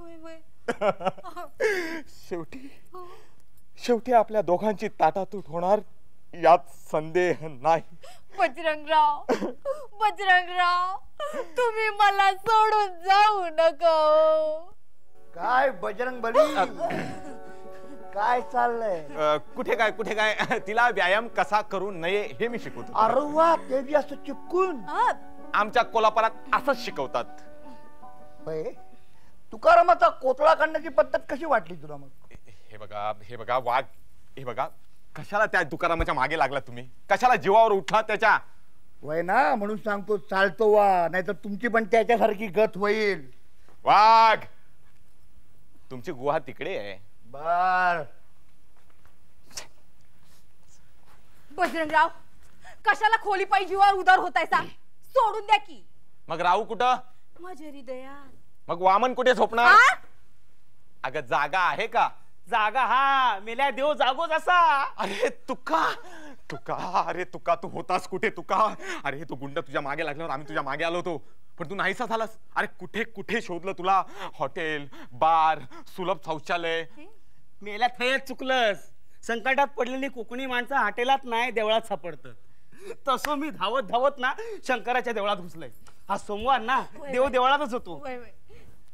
शेवटी शेवटी आपल्या दोघांची ताटातूट होणार यात संदेह नाही. बजरंगराव, बजरंगराव, तुम्ही मला सोडून जाऊ नका. काय बजरंग बली, काय चाललंय? कुठे काय तिला व्यायाम कसा करू नये हे मी शिकवतो. अरे वा, ते बी असं चिपकून. आमच्या कोल्हापुरात असंच शिकवतात. तुकारामाचा कोतळा काढण्याची पद्धत कशी वाटली तुला मग? हे बघा वाघ, हे बघा कशाला त्या तुकारामाच्या मागे लागला तुम्ही? कशाला जीवावर उठला त्याच्या? वय ना, म्हणून सांगतो चालतो वा, नाहीतर तुमची पण त्याच्यासारखी गत होईल. वाघ, तुमची गुहा तिकडे आहे. बर बजरंगराव, कशाला खोली पायी जीवावर उदार होतायसा? सोडून द्या की. मग राहू कुठं? माझ्या हृदयात. मग वामन कुठे झोपणार? अगं जागा आहे का? जागा हा मेल्या देव जागोच असा. अरे तुका तुका, अरे तुका तू होतास कुठे तुका? अरे तो गुंड तुझ्या मागे लागल्यावर आम्ही तुझ्या मागे आलो होतो, पण तू नाहीसा झालास. अरे कुठे कुठे शोधलं तुला, हॉटेल, बार, सुलभ शौचालय. मेल्या थयच चुकलंस. संकटात पडलेली कोकणी माणसं हॉटेलात नाही देवळात सापडतं. तसं मी धावत धावत ना शंकराच्या देवळात घुसलोय. हा सोमवार ना, देव देवळातच होतो.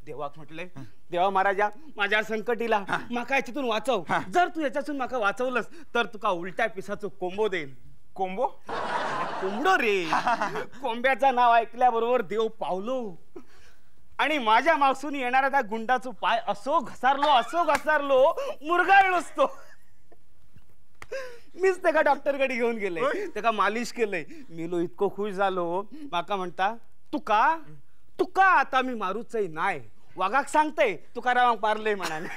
देवाक म्हटलंय, देवा महाराजा माझ्या संकटीला माका याच्यातून वाचव. जर तू याच्यातून माका वाचवलंस तर तुका उलट्या पिसाचं कोंबो देईन. कोंबो? कोंबडो रे. कोंब्याचं नाव ऐकल्याबरोबर देव पावलो, आणि माझ्या मागसून येणाऱ्या त्या गुंडाचं पाय असो घसारलो मुरगाळलोच तो. मीच त्याका डॉक्टरकडे घेऊन गेले, त्याका मालिश केलंय. मेलो इतको खुश झालो. माका म्हणता तुका आता मी मारूच नाही, वाघाक सांगते तुकारामाक मारले म्हणाले.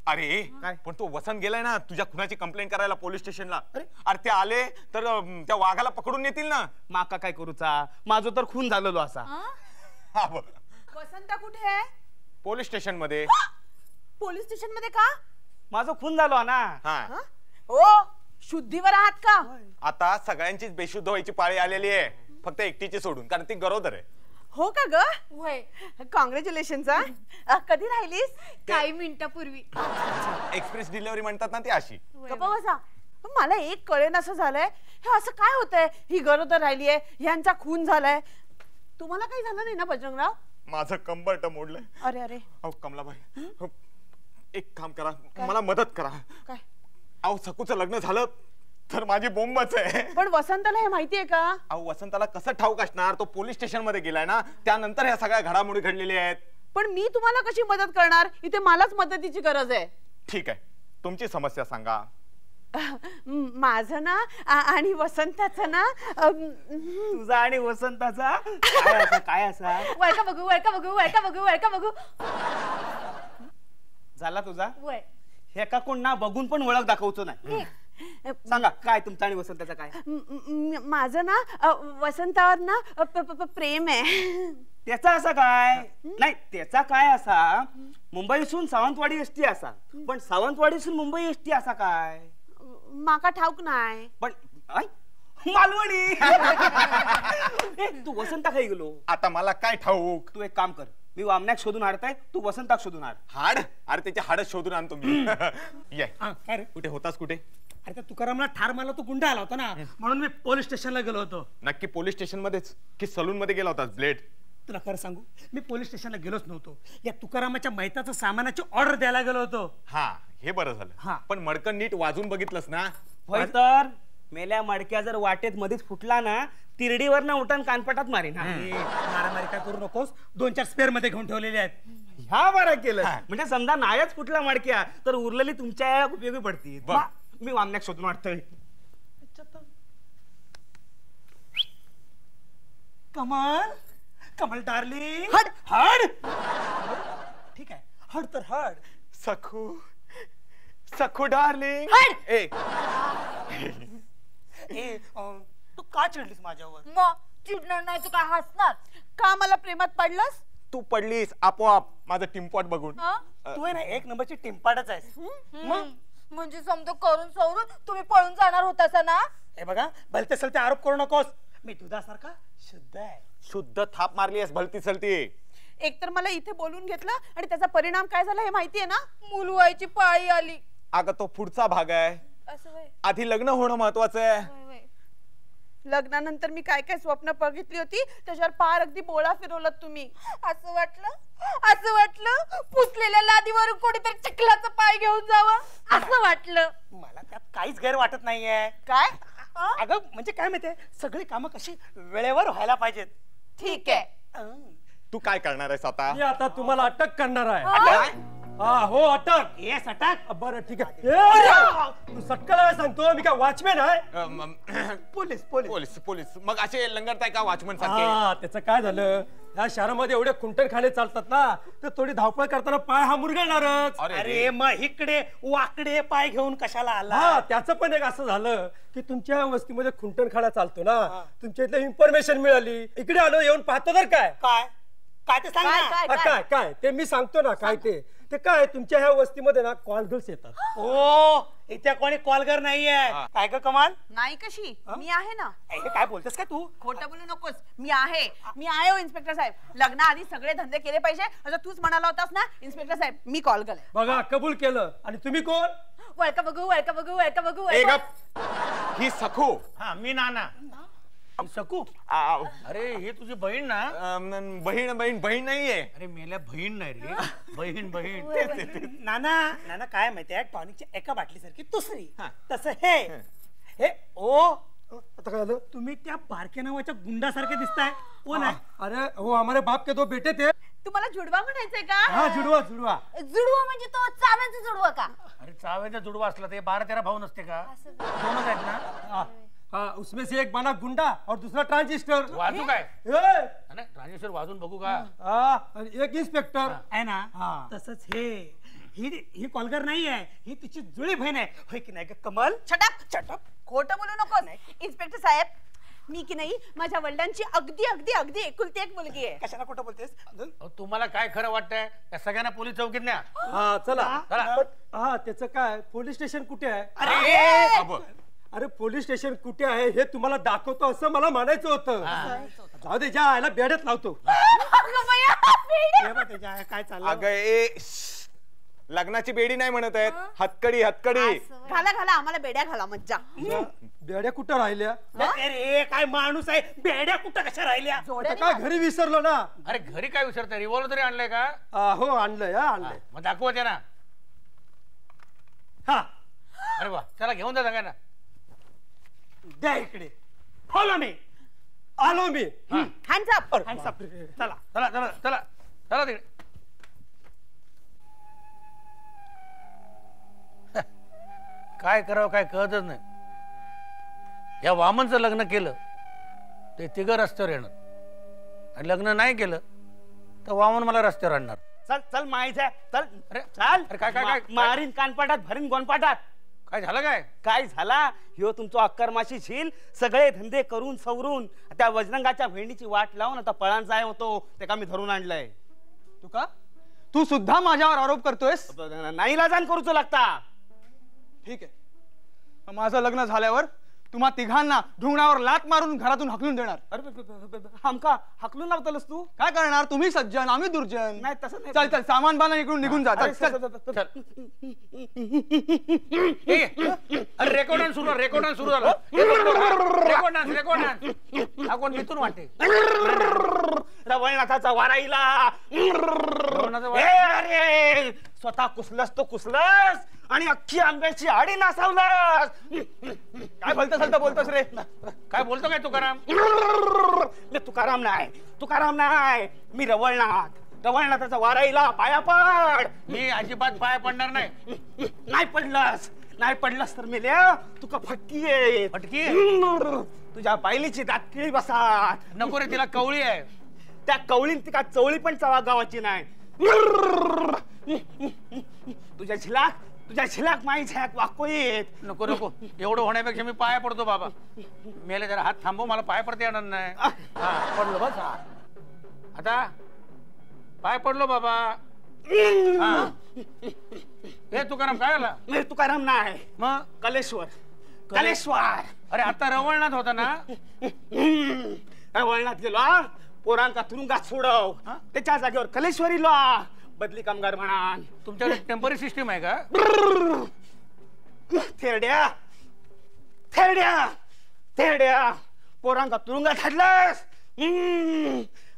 अरे पण तो वसंत गेलाय ना तुझ्या खुनाची कंप्लेंट करायला पोलीस स्टेशनला. अरे ते आले तर त्या वाघाला पकडून नेतील ना. माका काय करूचा, माझं तर खून झालेलो असा. हा बघ वसंत कुठे आहे? पोलीस स्टेशन मध्ये. पोलीस स्टेशन मध्ये का? माझं खून झालो ना. हा ओ शुद्धीवर आहात का? आता सगळ्यांचीच बेशुद्ध व्हायची पाळी आलेली आहे, फक्त एकटीची सोडून, कारण ती गरोदर आहे. हो का ग? वय कॉंग्रॅच्युलेशन. कधी राहिलीस? काही मिनिटापूर्वी. एक्सप्रेस डिलिव्हरी म्हणतात ना ती अशी. गप्पा बसा. मला एक कळेन असं झालंय, हे असं काय होतंय? ही गरोदर राहिलीये, ह्यांचा खून झालाय. तुम्हाला काही झालं नाही ना बजरंगराव? माझं कंबरट मोडलंय. अरे अरे अहो कमलाबाई एक काम करा, मला मदत करा. काय? अहो सकूचं लग्न झालं तर माझी बोंबच आहे. पण वसंतला हे माहितीये का? अहो वसंताला कसं ठाऊक असणार, तो पोलीस स्टेशन मध्ये गेलाय ना, त्यानंतर ह्या सगळ्या घडामोडी घडलेल्या आहेत. पण मी तुम्हाला कशी मदत करणार? इथे मलाच मदतीची गरज आहे. ठीक आहे, तुमची समस्या सांगा. माझं ना आणि वसंताचं ना तुझा आणि वसंताचा काय असा वळका बघू वळका बघू वळका बघू वळका बघू. झाला तुझा? वय हे का कोण ना बघून पण ओळख दाखवतो नाही. सांगा काय तुमचा आणि वसंताचा काय? माझं ना वसंतावर ना प्रेम आहे. त्याचा असा काय नाही, त्याचा काय असा मुंबईसून सावंतवाडी एसटी असा, पण सावंतवाडीसून मुंबई एसटी असा काय माका ठाऊक नाही. पण मालवणी. तू वसंता खाई गेलो. आता मला काय ठाऊक. तू एक काम कर, मी वामनाक शोधून हाडताय, तू वसंताक शोधून हाड. हाड? अरे त्याचे हाडच शोधून आणतो मी. ये काय रे? कुठे होतास कुठे? अरे त्या तुकारामला ठार मारला तो गुंडा आला होता ना, म्हणून मी पोलीस स्टेशनला गेलो होतो. नक्की पोलीस स्टेशन मध्येच की सलून मध्ये गेला होतास? ब्लेड तुला खरं सांगू, मी पोलीस स्टेशनला गेलोच नव्हतो. या तुकारामाच्या मैताचं सामानाची ऑर्डर द्यायला गेलो होतो. हा हे बरं झालं. हा. पण मडकं नीट वाजून बघितलंस ना? होय तर मेल्या मडक्या जर वाटेत मध्येच फुटला ना, तिरडीवर ना उठान कानपटात मारीन. मारामारी काय करू नकोस, 2-4 स्पेअर मध्ये घेऊन ठेवलेले आहेत. ह्या बरं केलं. म्हणजे समजा नायच फुटला मडक्या तर उरलेली तुमच्या उपयोगी पडतील. मी वामनाक शोधून वाटतोय. कमल कमल डार्लिंग, हड हड. ठीक आहे, हड तर हड. सखू सखू डार्लिंग. ए तू का चिडलीस माझ्यावर? मग चिडणार नाही तू काय हसणार? का मला प्रेमात पडलंस? तू पडलीस आपोआप माझं टिमपॉट बघून. तू आहे ना एक नंबरची टिंपाडच आहेस. म्हणजे समजा करून सवरून तुम्ही पळून जाणार होतासा ना? हे बघा, भलते सलते आरोप करू नकोस. मी दुधासारखा शुद्ध आहे. शुद्ध थाप मारली आहेस भलती चलती. एकतर मला इथे बोलून घेतलं आणि त्याचा परिणाम काय झाला हे माहितीये ना? मूल व्हायची पाळी आली. अगं तो पुढचा भाग आहे. असं वय आधी लग्न होणं महत्वाचं आहे. वय वय. लग्नानंतर मी काय काय स्वप्न बघितली होती त्याच्यावर पार अगदी बोळा फिरवलात तुम्ही. असं वाटलं पुसलेल्या लादीवरून कोणीतरी चिखलाचं पाय घेऊन जावं असं वाटलं. मला त्यात काहीच गैर वाटत नाहीये. काय? अगं म्हणजे काय माहितीये, सगळी कामं कशी वेळेवर व्हायला पाहिजेत. ठीक आहे. तू काय करणार आहेस आता? मी आता तुम्हाला अटक करणार आहे. हा हो अटक. येस अटक. बरं ठीक आहे. तू सटकाला सांगतो, मी काय वॉचमॅन आहे? पोलीस पोलीस पोलीस पोलीस मग असे लंगरताय का वॉचमन सारखे? हा त्याचं काय झालं, या शहरामध्ये एवढे खुंटरखाने चालतात ना, तर थोडी धावपळ करताना पाय हा मुरगळणारच. अरे मग इकडे वाकडे पाय घेऊन कशाला आला? हा त्याचं पण एक असं झालं की तुमच्या वस्तीमध्ये खुंटणखाना चालतो ना, तुमच्या इथलं इन्फॉर्मेशन मिळाली, इकडे आलो येऊन पाहतो तर काय काय काय ते सांग काय ना. काय काय काय ते मी सांगतो ना. काय ते काय तुमच्या ह्या वस्तीमध्ये ना कॉलगर्ल्स येतात. ओ इथे कोणी कॉलगर नाहीये. काय ग कमाल? नाही कशी? मी आहे ना. हे काय बोलतेस का तू? खोटं बोलू नकोस. मी आहे हो इन्स्पेक्टर साहेब. लग्नाआधी सगळे धंदे केले पाहिजे असं तूच म्हणाला होतास ना इन्स्पेक्टर साहेब. मी कॉल केलाय. बघा कबूल केलं. आणि तुम्ही कोण? वळका बघू वळका बघू वळका बघू ए वळका. गप. ही सखू. हा मी नाना सकू. आ, अरे हे तुझी बहीण ना? बहीण बहीण बहीण नाहीये. अरे मेल्या बहीण नाही रे, बहीण बहीण. नाना नाना काय माहितीये, टॉनिकच्या एका बाटलीसारखी दुसरी, तसं हे ओ आता काय झालं? तुम्ही त्या बारके नावाच्या गुंडासारखे दिसताय. कोण आहे? अरे हो हमारे बाप के दो बेटे थे. तुम्हाला जुडवा म्हणायचंय का? हा जुडवा जुडवा. जुडवा म्हणजे तो चाव्याचा जुडवा का? अरे चाव्याचा जुडवा असला ते 12-13 भाऊ नसते का? दोनच आहेत ना. हाँ उसमें से एक बना गुंडा और दूसरा ट्रांजिस्टर. वाजू काय? ए! ट्रांजिस्टर वाजून बघू का? हाँ, और एक इंस्पेक्टर आहे ना. हाँ. तसंच हे ही कॉलगर नाही आहे, ही तिची जुळी बहीण आहे, होय की नाही ग कमल? छटाप चटप. खोटं बोलू नको इन्स्पेक्टर साहेब. मी की नाही माझ्या वडिलांची अगदी अगदी अगदी एकुलती एक मुलगी आहे. कशाला खोटं बोलतेस? तुम्हाला काय खरं वाटतंय त्या सगळ्यांना पोलीस चौकीत न्या. हा चला चला. हा त्याचं काय पोलीस स्टेशन कुठे आहे? अरे अरे पोलीस स्टेशन कुठे आहे हे तुम्हाला दाखवतो असं मला म्हणायचं होतं. जाऊ दे, ज्या आयला बेड्यात लावतो. अगं बया, बेड्या. हे बघ त्याच्या काय चाललं. अगं लग्नाची बेडी नाही म्हणत आहेत, हतकडी हतकडी. घाला घाला आम्हाला बेड्या घाला मज्जा. बेड्या कुठं राहिल्या? अरे काय माणूस आहे, बेड्या कुठं कशा राहिल्या? आता काय घरी विसरलो ना. अरे घरी काय विसरताय? रिव्हॉल्वर तरी आणलंय का? हो आणलंय, आणलंय. मग दाखवा ते ना. हा अरे वा, चला घेऊन जा सगळ्यांना. द्या इकडे. Follow me. आलो मी. Hands up. चला चला चला चला चला तिकडे. काय करावं काय कळतच नाही. या वामनचं लग्न केलं ते तिघं रस्त्यावर येणार, आणि लग्न नाही केलं तर वामन मला रस्त्यावर आणणार. चल चल माहीत चल. अरे चाल. अरे काय काय काय मारीन कानपाटात भरीन गोनपाटात. काय झालं काय? काय झाला ह्यो तुमचं अक्करमाशी झील सगळे धंदे करून सवरून त्या वजरंगाच्या बहिणीची वाट लावून आता पळान जाय होतो ते का मी धरून आणलंय. तू का तू सुद्धा माझ्यावर आरोप करतोयस? नाही लाजान करूच लागता. ठीक आहे, माझं लग्न झाल्यावर तुम्हा तिघांना ढुंगणावर लात मारून घरातून हकलून देणार. अरे हमका हकलून लावतलस तू? काय करणार? तुम्ही सज्जन आम्ही दुर्जन. नाही तसं नाही. चल चल सामान बांधा इकडून निघून जा. चल, चल. अरे रेकॉर्ड सुरू रेकॉर्ड सुरू झालं. रेकॉर्ड हा कोण मिथून वाटते? रवळनाथाचा वाराईला. अरे स्वतः कुसलस तो कुसलस आणि अख्खी आंब्याची आडी नासावलास. काय बोलतोस रे? काय बोलतो काय तुकाराम? मी तुकाराम नाही, मी रवळनाथाचा वाराईला पाया पड. मी अजिबात पाय पडणार नाही. नाही पडलास तर मेल्या तुका फटकी आहे. फटकी? तुझ्या बायलीची दातकिळी बसा. नको रे, तिला कवळी आहे. त्या कवळीन तिका चवळी पण चवा गावाची नाही. तुझ्या झिलाक माई झॅक वाको येत. नको नको, एवढं होण्यापेक्षा मी पाया पडतो बाबा. मेले जरा हात थांबव, मला पाय पडता येणार नाही. हा पडलो बस. आता पाय पडलो बाबा. हे तुकाराम काय झाला? मी तुकाराम नाही, मग कलेश्वर. अरे आता रवळनाथ होता ना? रवळनाथ गेलो पोरांका तुरुंगात सोडव. त्याच्या जागेवर कलेश्वरी लो बदली कामगार म्हणा. तुमच्याकडे टेम्पररी सिस्टीम आहे का? थेरड्या पोरांका तुरुंगात हाडलास.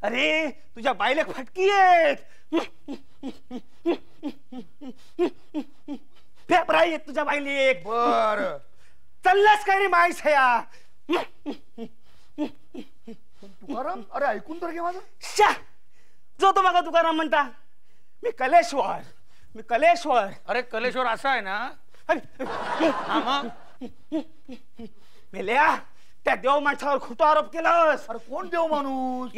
अरे तुझ्या बायले फटकी आहेत. पेपरा येत तुझ्या बायले. बर चाललास काय रे माय छया? तुकाराम, अरे ऐकून तर घे माझं. जो तो बघा तुकाराम म्हणता. मी कलेश्वर. अरे कलेश्वर असा आहे ना? हा मग मेल्या त्या देव माणसावर खोटा आरोप केलास. अरे कोण देव माणूस?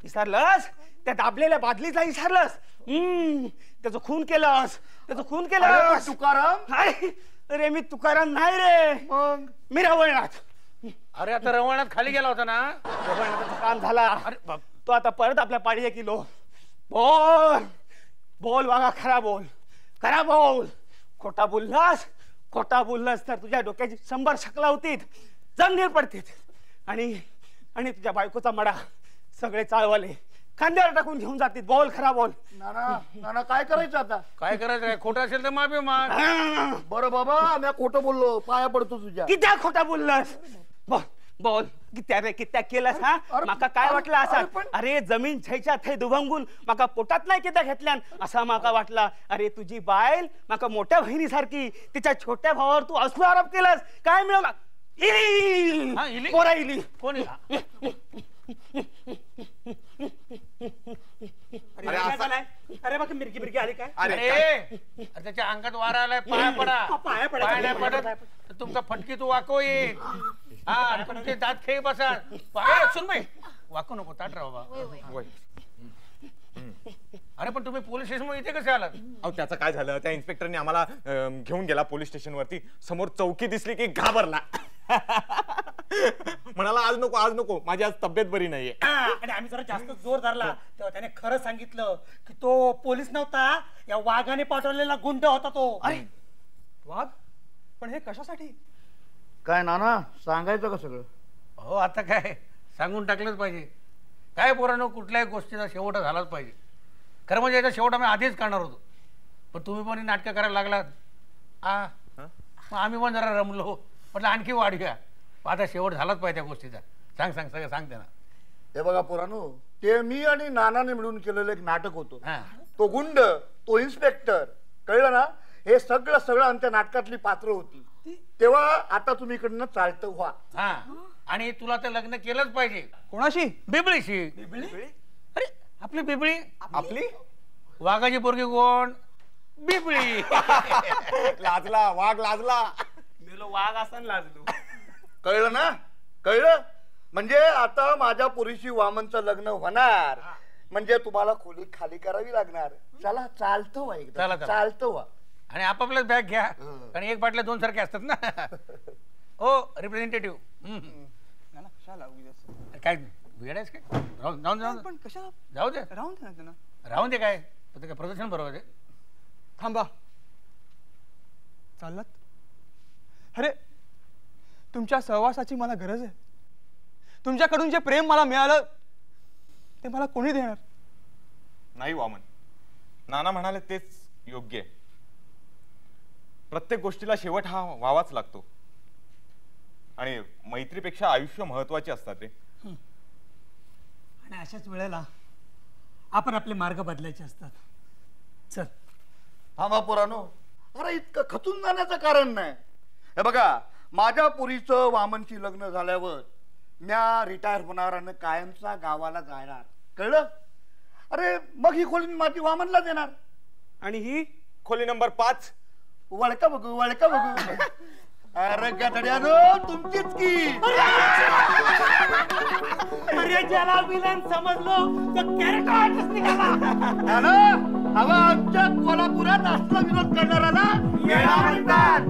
विसरलस त्या दाबलेल्या बादलीचा विसरलस. त्याचं खून केलंस. अरे तुकाराम. अरे मी तुकाराम नाही रे, मग मी रवळनाथ. अरे आता रवळनाथ खाली गेला होता ना? रवळनाथाचं काम झाला. अरे बाप. तो आता परत आपल्या पाडीया किलो. बोल वागा, खरा बोल. खोटा बोललास तर तुझ्या डोक्याची 100 शकला होती जंगलीर पडतीत. आणि तुझ्या बायकोचा मडा सगळे चाळवाले खांद्यावर टाकून घेऊन जातील. बोल खरा बोल. नाना काय करायचं आता? काय करायचं? खोटं असेल तर माफी माग. बरं बाबा, मी खोटं बोललो, पाया पडतो तुझ्या. कित्या खोटा बोललास? बोल कित्या केलास? हा माका काय वाटलं असा? अरे जमीन छयच्या थै दुभंगून माका पोटात नाही कित्या घेतल्यान असा माका वाटला. अरे तुझी बायल माका मोठ्या बहिणीसारखी, तिच्या छोट्या भावावर तू असलो आरोप केलास. काय मिळवला? इली. कोण? अरे बघ मिरकी आली काय? अरे त्याच्या अंगात वारा आलाय. पाया पडा. पाय नाही पडत तुमचा फटकी तू वाको येईल. हा तुमचे दात खेळ बसा. पाय सुन वाको नको, ताट राहा बाबा. अरे अरे पण तुम्ही पोलीस स्टेशन इथे कसे आलात? अहो त्याचं काय झालं, त्या इन्स्पेक्टरने आम्हाला घेऊन गेला पोलीस स्टेशन वरती. समोर चौकी दिसली की घाबरला. म्हणाला आज नको माझी आज तब्येत बरी नाहीये. आणि आम्ही जरा जास्त जोर धरला तेव्हा त्याने खरं सांगितलं की तो पोलीस नव्हता, या वाघाने पाठवलेला गुंड होता तो. वाघ? पण हे कशासाठी? काय नाना सांगायचं का सगळं? हो आता काय सांगून टाकलंच पाहिजे. काय पोरांनो, कुठल्याही गोष्टीचा शेवट झालाच पाहिजे. खरं म्हणजे याचा शेवट आम्ही आधीच करणार होतो, पण तुम्ही पण नाटकं करायला लागलात. मग आम्ही पण जरा रमलो, म्हटलं आणखी वाढूया. आता शेवट झालाच पाहिजे त्या गोष्टीचा. सांग सगळं सांग त्यांना. हे बघा पोरांनो, ते मी आणि नानाने मिळून केलेलं एक नाटक होतं. तो गुंड, तो इन्स्पेक्टर, कळलं ना? हे सगळं आमच्या नाटकातली पात्र होती. तेव्हा आता तुम्ही इकडनं चालतं व्हा. आणि तुला तर लग्न केलंच पाहिजे. कोणाशी? बिबळीशी. अरे आपली बिबळी. आपली वाघाची पोरगी कोण? बिबळी. लाजला वाघ, लाजला. वाघ असं लाजलो. कळलं ना? कळलं? म्हणजे आता माझ्या पोरीशी वामनचं लग्न होणार, म्हणजे तुम्हाला खोली खाली करावी लागणार. चला चालतं व्हा, एकदा चालतं व्हा. आणि आपापल्याच बॅग घ्या, कारण एक बाटल्या 2 सारखे असतात ना. हो रिप्रेझेंटेटिव्ह. काय वेळ आहेस काय? पण कशा जाऊ दे, राहून दे ना त्यांना. राहून दे. काय काय प्रदर्शन बरोबर आहे. थांबा, चाललात? अरे तुमच्या सहवासाची मला गरज आहे. तुमच्याकडून जे प्रेम मला मिळालं ते मला कोणी देणार? नाही वामन, नाना म्हणाले तेच योग्य आहे. प्रत्येक गोष्टीला शेवट हा व्हावाच लागतो, आणि मैत्रीपेक्षा आयुष्य महत्वाचे असतात रे. आणि अशाच वेळेला आपण आपले मार्ग बदलायचे असतात. चल थांबा पोरानो, अरे इतकं खचून जाण्याचं कारण नाही. हे बघा, माझ्या पोरीचं वामनशी लग्न झाल्यावर म्या रिटायर होणार आणि कायमचा गावाला जाणार. कळलं? अरे मग ही खोली माझी वामनला देणार. आणि ही खोली नंबर 5. वळका बघू. अरे गधड्यानो, तुमचीच की. अरे ज्याला विलन समजलो तो कॅरेक्टर आर्टिस्ट निघाला. हवा आमच्या कोल्हापुरात असला विरोध करणारा ना येणार म्हणतात.